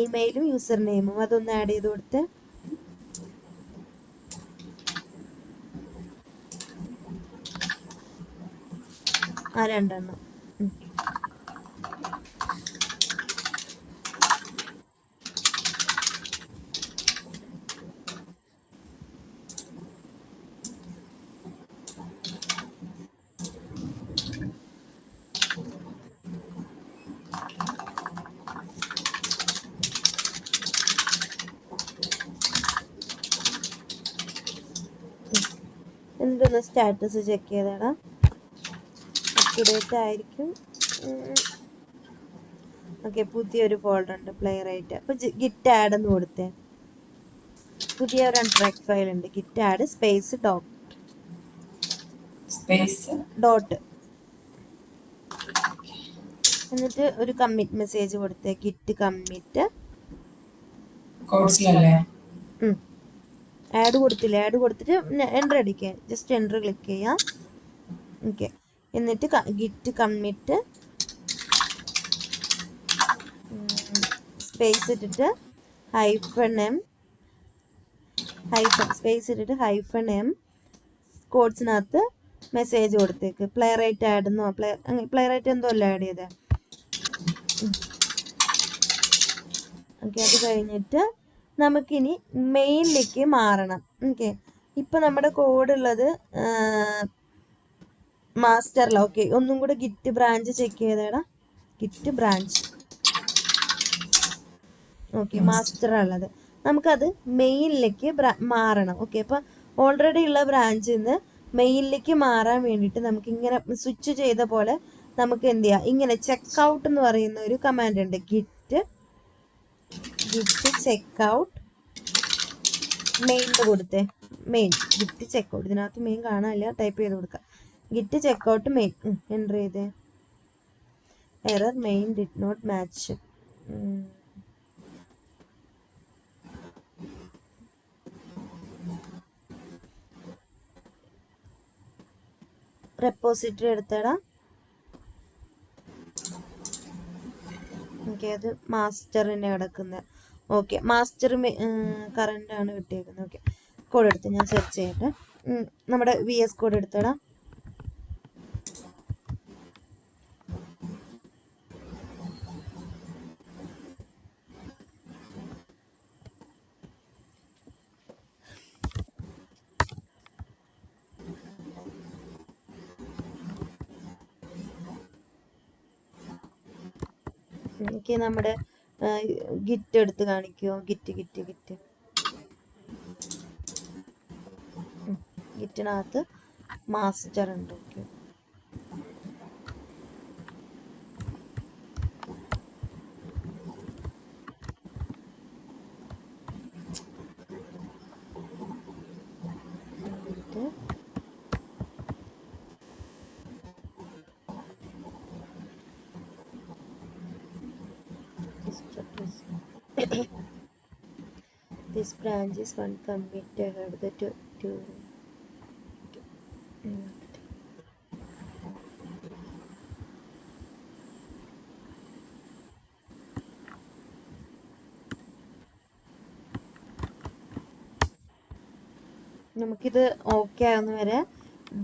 ഇമെയിലും യൂസർ നെയിമും അതൊന്ന് ആഡ് ചെയ്ത് കൊടുത്ത്, ആ രണ്ടെണ്ണം. എന്നിട്ടൊന്ന് സ്റ്റാറ്റസ് ചെക്ക് ചെയ്തേടാ, അപ് ടു ഡേറ്റ് ആയിരിക്കും. ഓക്കെ, പുതിയൊരു ഫോൾഡർ ഉണ്ട് പ്ലെയറായിട്ട്. അപ്പോൾ ഗിറ്റ് ആഡ് എന്ന് കൊടുത്തേ, പുതിയ ഒരു അൺട്രാക്ട് ഫയൽ ഉണ്ട്, ഗിറ്റ് ആഡ് സ്പേസ് ഡോട്ട്, എന്നിട്ട് ഒരു കമ്മിറ്റ് മെസ്സേജ് കൊടുത്തേ, ഗിറ്റ് കമ്മിറ്റ്. ആഡ് കൊടുത്തില്ല, ആഡ് കൊടുത്തിട്ട് എൻ്റർ അടിക്കുക, ജസ്റ്റ് എൻ്റർ ക്ലിക്ക് ചെയ്യാം. ഓക്കെ, എന്നിട്ട് ഗിറ്റ് കമ്മിറ്റ് സ്പേസ് ഇട്ടിട്ട് -m സ്പേസ് ഇട്ടിട്ട് -m കോഡ്സിനകത്ത് മെസ്സേജ് കൊടുത്തേക്ക്, പ്ലെയറൈറ്റ് ആഡ് എന്നോ പ്ലെയറൈറ്റ് എന്തോ അല്ല ആഡ് ചെയ്തേ. ഓക്കെ. അത് കഴിഞ്ഞിട്ട് നമുക്കിനി മെയിനിലേക്ക് മാറണം. ഓക്കെ. ഇപ്പം നമ്മുടെ കോഡ് ഉള്ളത് മാസ്റ്ററിൽ. ഓക്കെ. ഒന്നും കൂടെ ഗിറ്റ് ബ്രാഞ്ച് ചെക്ക് ചെയ്തേടാ. Git branch. ഓക്കെ. മാസ്റ്ററുള്ളത് നമുക്കത് മെയിനിലേക്ക് മാറണം. ഓക്കെ. അപ്പം ഓൾറെഡി ഉള്ള ബ്രാഞ്ചിൽ നിന്ന് മെയിനിലേക്ക് മാറാൻ വേണ്ടിയിട്ട് നമുക്ക് ഇങ്ങനെ സ്വിച്ച് ചെയ്ത പോലെ നമുക്ക് എന്ത് ചെയ്യാം, ഇങ്ങനെ ചെക്ക് ഔട്ട് എന്ന് പറയുന്ന ഒരു കമാൻഡ് ഉണ്ട്. ഗിറ്റ് ചെക്ക് ഔട്ട് മെയിൻ കൊടുത്തേ. Main git checkout. ഇതിനകത്ത് മെയിൻ കാണാനില്ല, ടൈപ്പ് ചെയ്ത് കൊടുക്കാം. Git checkout main enter ചെയ്തേ. Error main did not match. Repository എടുത്തേടാ. ഓക്കെ. അത് മാസ്റ്ററിനെ കിടക്കുന്നത്. ഓക്കെ. മാസ്റ്റർ കറണ്ട് ആണ് കിട്ടിയേക്കുന്നത്. ഓക്കെ. കോഡ് എടുത്ത് ഞാൻ സെർച്ച് ചെയ്യട്ടെ. നമ്മുടെ VS കോഡ് എടുത്തേടാ. എനിക്ക് നമ്മുടെ ഗിറ്റ് എടുത്ത് കാണിക്കുമോ? ഗിറ്റിനകത്ത് മാസ്റ്റർ ഉണ്ട്. Okay. This branch is one commit ahead the two. നമുക്കിത് ഓക്കെ ആവുന്ന വരെ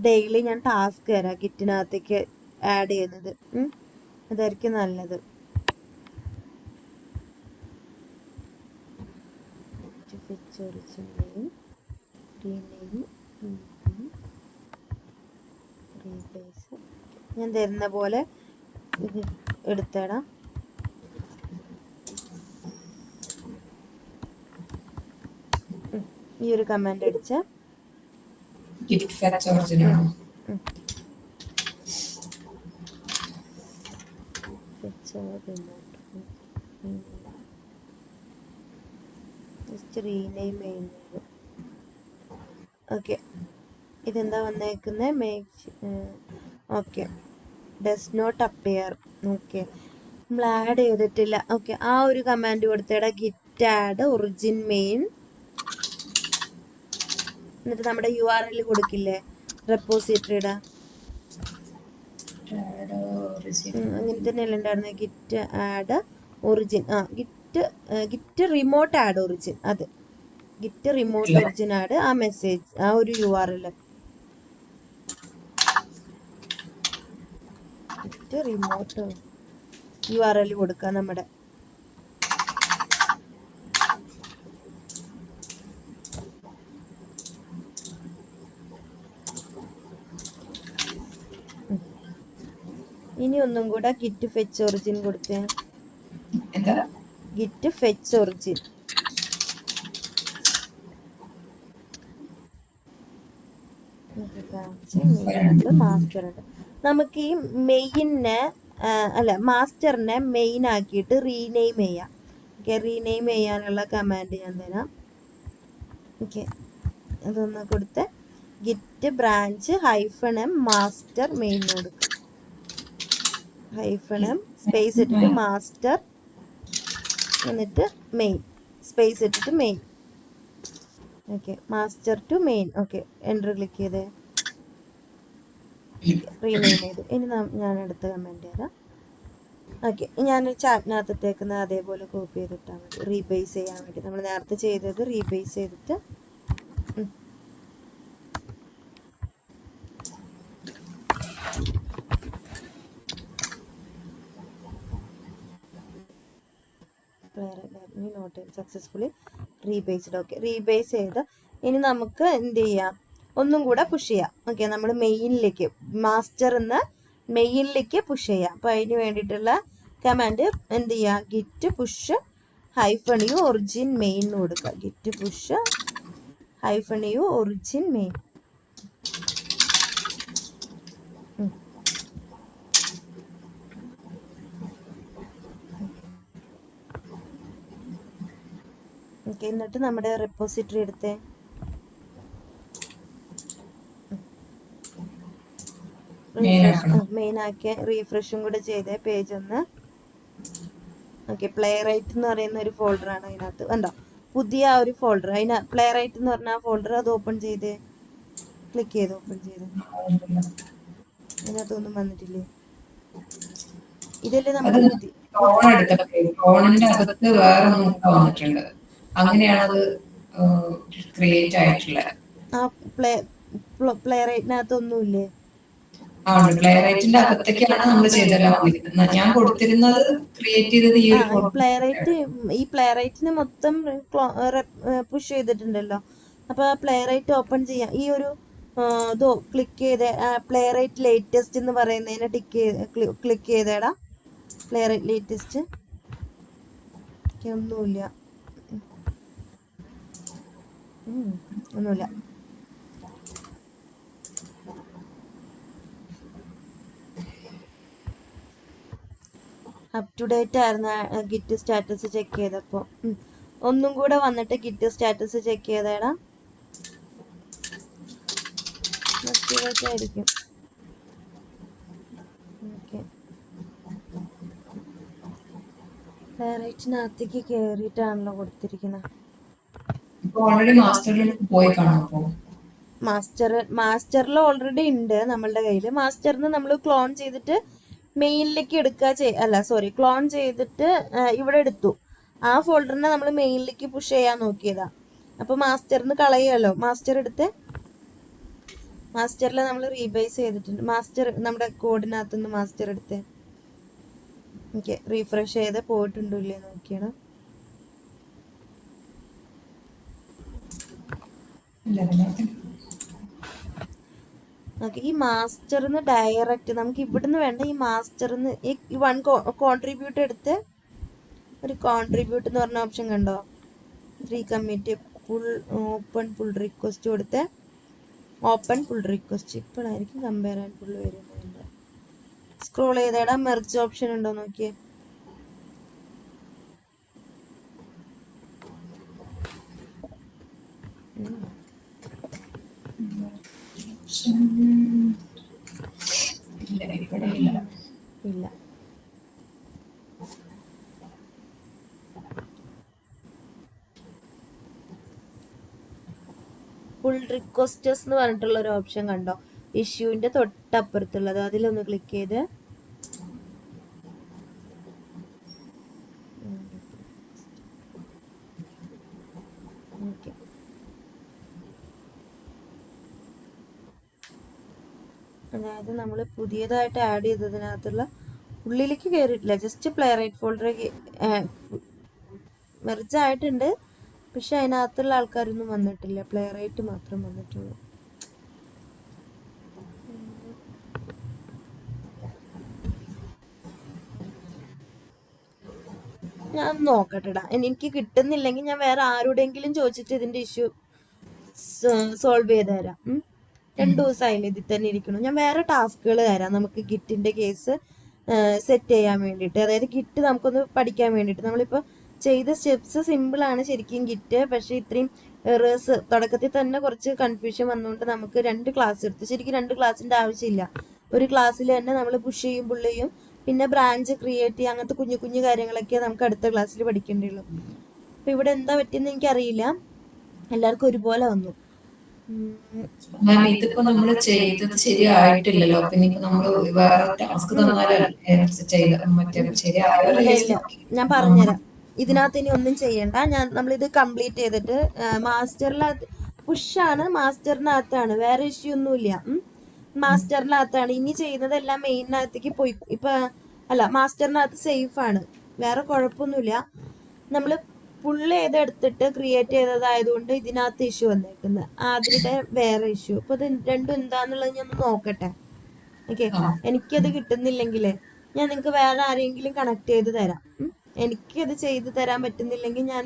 ഡെയിലി ഞാൻ ടാസ്ക് തരാം ഗിറ്റിനകത്തേക്ക് ആഡ് ചെയ്യുന്നത്. അതായിരിക്കും നല്ലത്. ഞാൻ തരുന്ന പോലെ എടുത്തേടാം. ഈ ഒരു കമാൻഡ് അടിച്ച ഗിറ്റ് ഫെച്ച് ഒറിജിൻ ആണ്. ഓക്കെ. ഇതെന്താ വന്നേക്കുന്നത്? Okay. Does not appear. Okay. നമ്മൾ ആഡ് ചെയ്തിട്ടില്ല. ഓക്കെ. ആ ഒരു കമാൻഡ് കൊടുത്തേടാ. Git add origin main. എന്നിട്ട് നമ്മുടെ URL കൊടുക്കില്ലേ റെപ്പോസിറ്ററിയുടെ, അങ്ങനെ തന്നെയല്ല ഉണ്ടായിരുന്നത്. Git add origin. Git remote add origin. അത് ഗിറ്റ് റിമോട്ട് ഒറിജിൻ ആഡ് ആ മെസ്സേജ്, ആ ഒരു URL ഗിറ്റ് റിമോട്ട് URL കൊടുക്കുക നമ്മുടെ. ഇനി ഒന്നും കൂടെ ഗിറ്റ് ഫെച്ച് ഒറിജിൻ കൊടുത്തേ. Git fetch origin. മാസ്റ്റർ ഉണ്ട്. നമുക്ക് ഈ മെയിനെ മാസ്റ്ററിനെ മെയിൻ ആക്കിയിട്ട് റീനെയിം ചെയ്യാം. ഓക്കെ. റീനെയിം ചെയ്യാനുള്ള കമാൻഡ് ഞാൻ തരാം. ഓക്കെ. അതൊന്ന് കൊടുത്ത് git branch -m master main കൊടുക്കും. -m സ്പേസ് ഇട്ടിട്ട് മാസ്റ്റർ എന്നിട്ട് മെയിൻ സ്പേസ് ഇട്ടിട്ട് main. Okay. Master to main. Okay. Enter click ചെയ്തേ. റീനെയിം ചെയ്തു. ഇനി ഞാൻ എടുത്ത കമൻറ്റ് തരാം. ഓക്കെ. ഞാൻ ചാറ്റിനകത്തേക്കുന്നത് അതേപോലെ കോപ്പി ചെയ്തിട്ടാൽ മതി. റീബേസ് ചെയ്യാൻ വേണ്ടി നമ്മൾ നേരത്തെ ചെയ്തത് റീബേസ് ചെയ്തിട്ട് നോട്ട് സക്സസ്ഫുള്ളി റീബേസ്ഡ്. ഓക്കെ, റീബേസ് ചെയ്ത് ഇനി നമുക്ക് എന്ത് ചെയ്യാം, ഒന്നും കൂടെ പുഷ് ചെയ്യാം. ഓക്കെ, നമ്മൾ മെയിനിലേക്ക് മാസ്റ്ററിന്ന് മെയിനിലേക്ക് പുഷ് ചെയ്യാം. അപ്പോൾ അതിന് വേണ്ടിയിട്ടുള്ള കമാൻഡ് എന്ത് ചെയ്യുക, git push -u origin main എന്ന് കൊടുക്കുക. Git push -u origin main. Okay, എന്നിട്ട് നമ്മുടെ റെപ്പോസിറ്ററി എടുത്തേ. മെയിൻ ആക്കിയ റീഫ്രഷും കൂടെ ചെയ്തേ പേജ് ഒന്ന്. ഓക്കെ, പ്ലേ റൈറ്റ് എന്ന് പറയുന്ന ഒരു ഫോൾഡറാണ് അതിനകത്ത്. കണ്ടോ, പുതിയ ഒരു ഫോൾഡർ, പ്ലേ റൈറ്റ് എന്ന് പറഞ്ഞ ആ ഫോൾഡർ, അത് ഓപ്പൺ ചെയ്തേ. ക്ലിക്ക് ചെയ്ത് ഓപ്പൺ ചെയ്ത്. അതിനകത്തൊന്നും വന്നിട്ടില്ലേ? ഇതല്ലേ നമ്മൾ ആ പ്ലേ റൈറ്റിനകത്തൊന്നുമില്ലേ? പ്ലേ റൈറ്റിന്റെ അകത്തേക്കാണ് നമ്മൾ ചെയ്തെല്ലാം വന്നിരിക്കുന്നത്. ഞാൻ കൊടുത്തിരുന്നത് ക്രിയേറ്റ് ചെയ്തത് ഈ പ്ലേ റൈറ്റ്. ഈ പ്ലേ റൈറ്റിന് മൊത്തം പുഷ് ചെയ്തിട്ടുണ്ടല്ലോ. അപ്പൊ പ്ലേ റൈറ്റ് ഓപ്പൺ ചെയ്യാം. ഈ ഒരു ഇതോ ക്ലിക്ക് ചെയ്ത് പ്ലേ റൈറ്റ് ലേറ്റസ്റ്റ് എന്ന് പറയുന്നതിനെ ക്ലിക്ക് ചെയ്തേടാ. പ്ലേ റൈറ്റ് ലേറ്റസ്റ്റ് ഒന്നുമില്ല, ഒന്നുമില്ല. അപ് ടു ഡേറ്റ് ആയിരുന്നു ഗിറ്റ് സ്റ്റാറ്റസ് ചെക്ക് ചെയ്തപ്പോൾ. ഒന്നും കൂടെ വന്നിട്ട് ഗിറ്റ് സ്റ്റാറ്റസ് ചെക്ക് ചെയ്തേടാ. ആയിരിക്കും. ഓക്കെ, ഡയറക്റ്റിനകത്തേക്ക് കയറിയിട്ടാണല്ലോ കൊടുത്തിരിക്കുന്നത്. മാസ്റ്ററിൽ ഓൾറെഡി ഉണ്ട് നമ്മളുടെ കയ്യിൽ. മാസ്റ്ററിന് നമ്മൾ ക്ലോൺ ചെയ്തിട്ട് മെയിനിലേക്ക് എടുക്കുക. ക്ലോൺ ചെയ്തിട്ട് ഇവിടെ എടുത്തു. ആ ഫോൾഡറിനെ നമ്മൾ മെയിനിലേക്ക് പുഷ് ചെയ്യാൻ നോക്കിയതാ. അപ്പൊ മാസ്റ്ററിന് കളയുമല്ലോ. മാസ്റ്റർ എടുത്ത് മാസ്റ്ററിൽ നമ്മൾ റീബേസ് ചെയ്തിട്ടുണ്ട്. മാസ്റ്റർ നമ്മുടെ കോഡിനകത്ത് നിന്ന് മാസ്റ്റർ എടുത്ത് ഓക്കെ, റീഫ്രഷ് ചെയ്ത് പോയിട്ടുണ്ടോ ഇല്ലേ നോക്കിയാണ്. ഓക്കെ, ഈ മാസ്റ്ററിന്ന് ഡയറക്റ്റ് നമുക്ക് ഇവിടുന്ന് വേണ്ട. ഈ മാസ്റ്ററിന്ന് ഈ വൺ കോൺട്രിബ്യൂട്ട് എടുത്ത് ഒരു കോൺട്രിബ്യൂട്ട് എന്ന് പറഞ്ഞ ഓപ്ഷൻ കണ്ടോ, കമ്മിറ്റ് ഓപ്പൺ പുൾ റിക്വസ്റ്റ് കൊടുത്ത് ഓപ്പൺ പുൾ റിക്വസ്റ്റ്. ഇപ്പോഴായിരിക്കും കമ്പയർ ആൻഡ് പുൾ വരുന്നത്. സ്ക്രോൾ ചെയ്തേടാ, മെർജ് ഓപ്ഷൻ ഉണ്ടോ നോക്കിയേ. ഇല്ല. പുൾ റിക്വസ്റ്റസ് എന്ന് പറഞ്ഞിട്ടുള്ള ഒരു ഓപ്ഷൻ കണ്ടോ, ഇഷ്യൂവിന്റെ തൊട്ടപ്പുറത്തുള്ളത്. അതിലൊന്ന് ക്ലിക്ക് ചെയ്ത് ഓക്കെ, അതായത് നമ്മൾ പുതിയതായിട്ട് ആഡ് ചെയ്തതിനകത്തുള്ള ഉള്ളിലേക്ക് കയറിയിട്ടില്ല. Just play right folder merge ആയിട്ടുണ്ട്, പക്ഷെ അതിനകത്തുള്ള ആൾക്കാരൊന്നും വന്നിട്ടില്ല. പ്ലേ റൈറ്റ് മാത്രം വന്നിട്ടുള്ളൂ. ഞാൻ നോക്കട്ടെടാ, എനിക്ക് കിട്ടുന്നില്ലെങ്കിൽ ഞാൻ വേറെ ആരോടെങ്കിലും ചോദിച്ചിട്ട് ഇതിന്റെ ഇഷ്യൂ സോൾവ് ചെയ്ത് തരാം. 2 ദിവസമായില്ലേ ഇതിൽ തന്നെ ഇരിക്കണം. ഞാൻ വേറെ ടാസ്കുകൾ തരാം നമുക്ക് ഗിറ്റിന്റെ കേസ് സെറ്റ് ചെയ്യാൻ വേണ്ടിയിട്ട്. അതായത് ഗിറ്റ് നമുക്കൊന്ന് പഠിക്കാൻ വേണ്ടിയിട്ട്. നമ്മളിപ്പോൾ ചെയ്ത സ്റ്റെപ്സ് സിമ്പിളാണ് ശരിക്കും ഗിറ്റ്, പക്ഷെ ഇത്രയും എറേഴ്സ് തുടക്കത്തിൽ തന്നെ കുറച്ച് കൺഫ്യൂഷൻ വന്നുകൊണ്ട് നമുക്ക് 2 ക്ലാസ് എടുത്തു. ശരിക്കും 2 ക്ലാസ്സിൻ്റെ ആവശ്യമില്ല. ഒരു ക്ലാസ്സിൽ തന്നെ നമ്മൾ പുഷ് ചെയ്യും, പുൾ ചെയ്യും, പിന്നെ ബ്രാഞ്ച് ക്രിയേറ്റ് ചെയ്യുക, അങ്ങനത്തെ കുഞ്ഞു കുഞ്ഞു കാര്യങ്ങളൊക്കെ നമുക്ക് അടുത്ത ക്ലാസ്സിൽ പഠിക്കേണ്ടിയുള്ളൂ. അപ്പോൾ ഇവിടെ എന്താ പറ്റിയെന്ന് എനിക്കറിയില്ല, എല്ലാവർക്കും ഒരുപോലെ വന്നു. ഇതിപ്പോ നമ്മൾ ചെയ്തത് ശരിയായിട്ടില്ലല്ലോ. ഞാൻ പറഞ്ഞുതരാം. ഇതിനകത്ത് ഇനി ഒന്നും ചെയ്യണ്ട. നമ്മളിത് കംപ്ലീറ്റ് ചെയ്തിട്ട് മാസ്റ്ററിനകത്ത് പുഷാണ്, മാസ്റ്ററിനകത്താണ്, വേറെ ഇഷ്യൂ ഒന്നുമില്ല. മാസ്റ്ററിനകത്താണ് ഇനി ചെയ്യുന്നതെല്ലാം മെയിനകത്തേക്ക് പോയി. ഇപ്പൊ മാസ്റ്ററിനകത്ത് സേഫ് ആണ്, വേറെ കുഴപ്പമൊന്നുമില്ല. നമ്മൾ പുള്ളി ചെയ്തെടുത്തിട്ട് ക്രിയേറ്റ് ചെയ്തതായതുകൊണ്ട് ഇതിനകത്ത് ഇഷ്യൂ വന്നേക്കുന്നത്, ആദ്യത്തെ വേറെ ഇഷ്യൂ. അപ്പോൾ ഇത് രണ്ടും എന്താന്നുള്ളത് ഞാൻ ഒന്ന് നോക്കട്ടെ. ഓക്കെ, എനിക്കത് കിട്ടുന്നില്ലെങ്കിലേ ഞാൻ നിങ്ങൾക്ക് വേറെ ആരെങ്കിലും കണക്ട് ചെയ്ത് തരാം. എനിക്കത് ചെയ്ത് തരാൻ പറ്റുന്നില്ലെങ്കിൽ ഞാൻ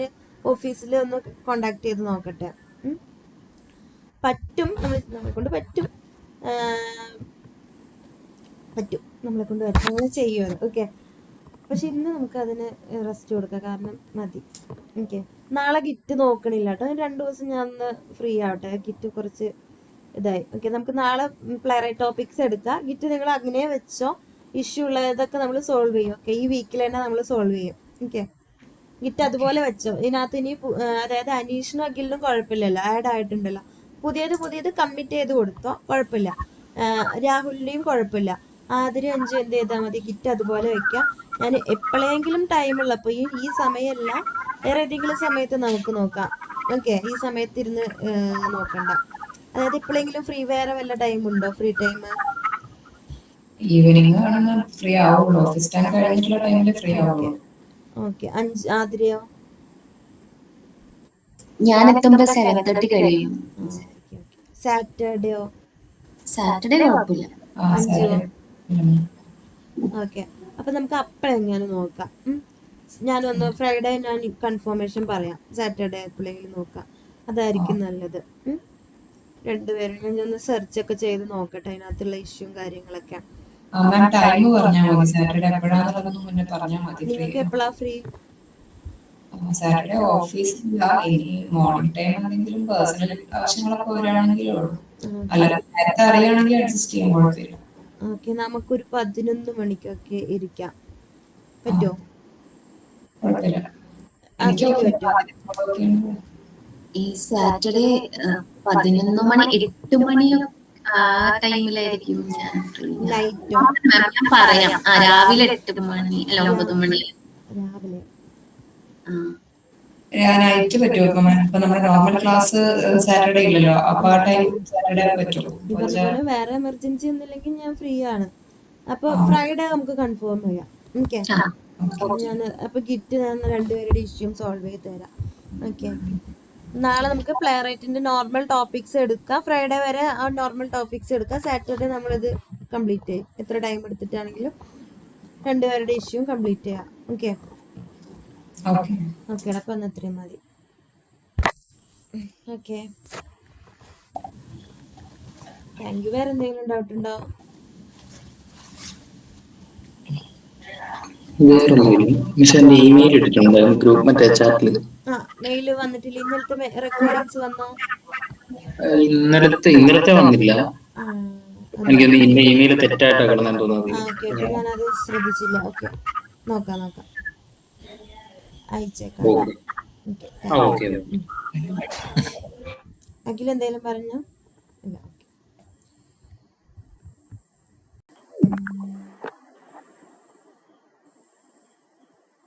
ഓഫീസിൽ ഒന്ന് കോണ്ടാക്ട് ചെയ്ത് നോക്കട്ടെ. പറ്റും, നമ്മളെ കൊണ്ട് പറ്റും, നമ്മളെ കൊണ്ട് പറ്റും, അങ്ങനെ ചെയ്യുമത്. ഓക്കെ, പക്ഷെ ഇന്ന് നമുക്ക് അതിന് റെസ്റ്റ് കൊടുക്കാം, കാരണം മതി. ഓക്കെ, നാളെ കിറ്റ് നോക്കണില്ല കേട്ടോ, 2 ദിവസം ഞാൻ ഒന്ന് ഫ്രീ ആവട്ടെ, കിറ്റ് കുറച്ച് ഇതായി. ഓക്കെ, നമുക്ക് നാളെ പ്ലേ റൈറ്റ് ടോപ്പിക്സ് എടുക്കാം. കിറ്റ് നിങ്ങൾ അങ്ങനെ വെച്ചോ, ഇഷ്യൂ ഉള്ളതൊക്കെ നമ്മൾ സോൾവ് ചെയ്യും. ഓക്കെ, ഈ വീക്കിൽ തന്നെ നമ്മൾ സോൾവ് ചെയ്യും. ഓക്കെ, കിറ്റ് അതുപോലെ വെച്ചോ. ഇതിനകത്ത് ഇനി അതായത് അനീഷിനും അഖിലിനും കുഴപ്പമില്ലല്ലോ, ആഡ് ആയിട്ടുണ്ടല്ലോ. പുതിയത് കമ്മിറ്റ് ചെയ്ത് കൊടുത്തോ, കുഴപ്പമില്ല. രാഹുലിൻ്റെയും കുഴപ്പമില്ല. ആതിര 5 എന്ത് ചെയ്താൽ മതി, കിറ്റ് അതുപോലെ വെക്കാം. ഞാൻ എപ്പോഴെങ്കിലും ടൈമുള്ളപ്പോൾ, ഈ സമയമല്ല, വേറെ ഏതെങ്കിലും സമയത്ത് നമുക്ക് നോക്കാം. ഓക്കെ, ഈ സമയത്ത് ഇരുന്ന് നോക്കണ്ട. അതായത് എപ്പോഴെങ്കിലും ഫ്രീ, വേറെ വല്ല ടൈമുണ്ടോ ഫ്രീ ടൈം? ഈവനിങ് ആണെങ്കിൽ ഫ്രീ ആവുള്ളൂ, ഓഫീസ് ടൈം കഴിഞ്ഞിട്ടുള്ള ടൈമിൽ ഫ്രീ ആവുള്ളൂ. ഓക്കെ, 5 ആതിരയോ? ഞാൻ എത്തുമ്പോ 7:30 കഴിയും. സാറ്റർഡേയോ? സാറ്റർഡേ കുഴപ്പമില്ല. 5. ഓക്കെ, അപ്പൊ നമുക്ക് അപ്പോഴെങ്ങനെ നോക്കാം. ഞാനൊന്ന് ഫ്രൈഡേ ഞാൻ കൺഫർമേഷൻ പറയാം, സാറ്റർഡേ എപ്പോഴെങ്കിലും നോക്കാം, അതായിരിക്കും നല്ലത്. രണ്ടുപേരും ഞാൻ ഒന്ന് സെർച്ച് ഒക്കെ ചെയ്ത് നോക്കട്ടെ അതിനകത്തുള്ള ഇഷ്യൂ കാര്യങ്ങളൊക്കെ. ടൈം പറഞ്ഞാൽ മതി, സാറ്റർഡേ എപ്പോഴാണെന്നുള്ളതൊന്നും മുന്നേ പറഞ്ഞാൽ മതി. നിങ്ങൾക്ക് എപ്പോഴാ ഫ്രീ? സാറ്റർഡേ ഓഫീസില്ല, ഇനി മോർണിംഗ് ടൈം എന്തെങ്കിലും പേഴ്സണൽ ആവശ്യങ്ങളൊക്കെ വരികയാണെങ്കിലേ ഉള്ളൂ, അല്ലാതെ നേരത്തെ അറിയുകയാണെങ്കിൽ അഡ്ജസ്റ്റ് ചെയ്യാൻ കുഴപ്പമില്ല. ഓക്കെ, നമുക്കൊരു 11 മണിക്കൊക്കെ ഇരിക്കാം, പറ്റുമോ? ഈ സാറ്റർഡേ 11 മണി 8 മണി ആ ടൈമിലായിരിക്കും ഞാൻ ഫ്രീ. നൈറ്റോ? ഞാൻ പറയാം, രാവിലെ 8 മണി അല്ല 9 മണി രാവിലെ. നൈറ്റ് പറ്റുമോ? ഇപ്പൊ നമ്മുടെ നോർമൽ ക്ലാസ് സാറ്റർഡേ ഇല്ലല്ലോ, അപ്പൊ ആ ടൈം സാറ്റർഡേ പറ്റുമോ? ഇതുപോലെ വേറെ എമർജൻസി ഒന്നുമില്ലെങ്കിൽ ഞാൻ ഫ്രീ ആണ്. അപ്പൊ ഫ്രൈഡേ നമുക്ക് കൺഫേം ചെയ്യാം. ഓക്കെ, ഞാൻ അപ്പൊ കിറ്റ് ഞാൻ രണ്ടുപേരുടെ ഇഷ്യൂം സോൾവ് ചെയ്ത് തരാം. ഓക്കെ, നാളെ നമുക്ക് പ്ലേ റൈറ്റിന്റെ നോർമൽ ടോപ്പിക്സ് എടുക്കാം, ഫ്രൈഡേ വരെ ആ നോർമൽ ടോപ്പിക്സ് എടുക്കാം. സാറ്റർഡേ നമ്മളിത് കംപ്ലീറ്റ് ചെയ്യും, എത്ര ടൈം എടുത്തിട്ടാണെങ്കിലും രണ്ടുപേരുടെ ഇഷ്യൂം കംപ്ലീറ്റ് ചെയ്യാം. ഓക്കെ ഓക്കെ, അപ്പൊ ഒന്ന് അത്രയും മതി. Okay, thank you. വേറെ എന്തെങ്കിലും ഡൗട്ട് ഉണ്ടോ? ഇമെയിൽ ഇട്ടിട്ടുണ്ട് ഗ്രൂപ്പ് മറ്റേ ചാറ്റിൽ. മെയിൽ വന്നിട്ടില്ല. ഇന്നലത്തെ റെക്കോർഡിങ്സ് വന്നോ? ഇന്നലത്തെ വന്നില്ല, എനിക്ക് ഇമെയിൽ തെറ്റായിട്ടാണ് കിടന്നു തോന്നുന്നത്. ഓക്കെ ഓക്കെ, ഞാനത് ശ്രദ്ധിച്ചില്ല. ഓക്കെ, നോക്കാം, അയച്ചേക്കാം. ഓക്കെ, അഖിൽ എന്തെങ്കിലും പറഞ്ഞോ? ഇല്ല.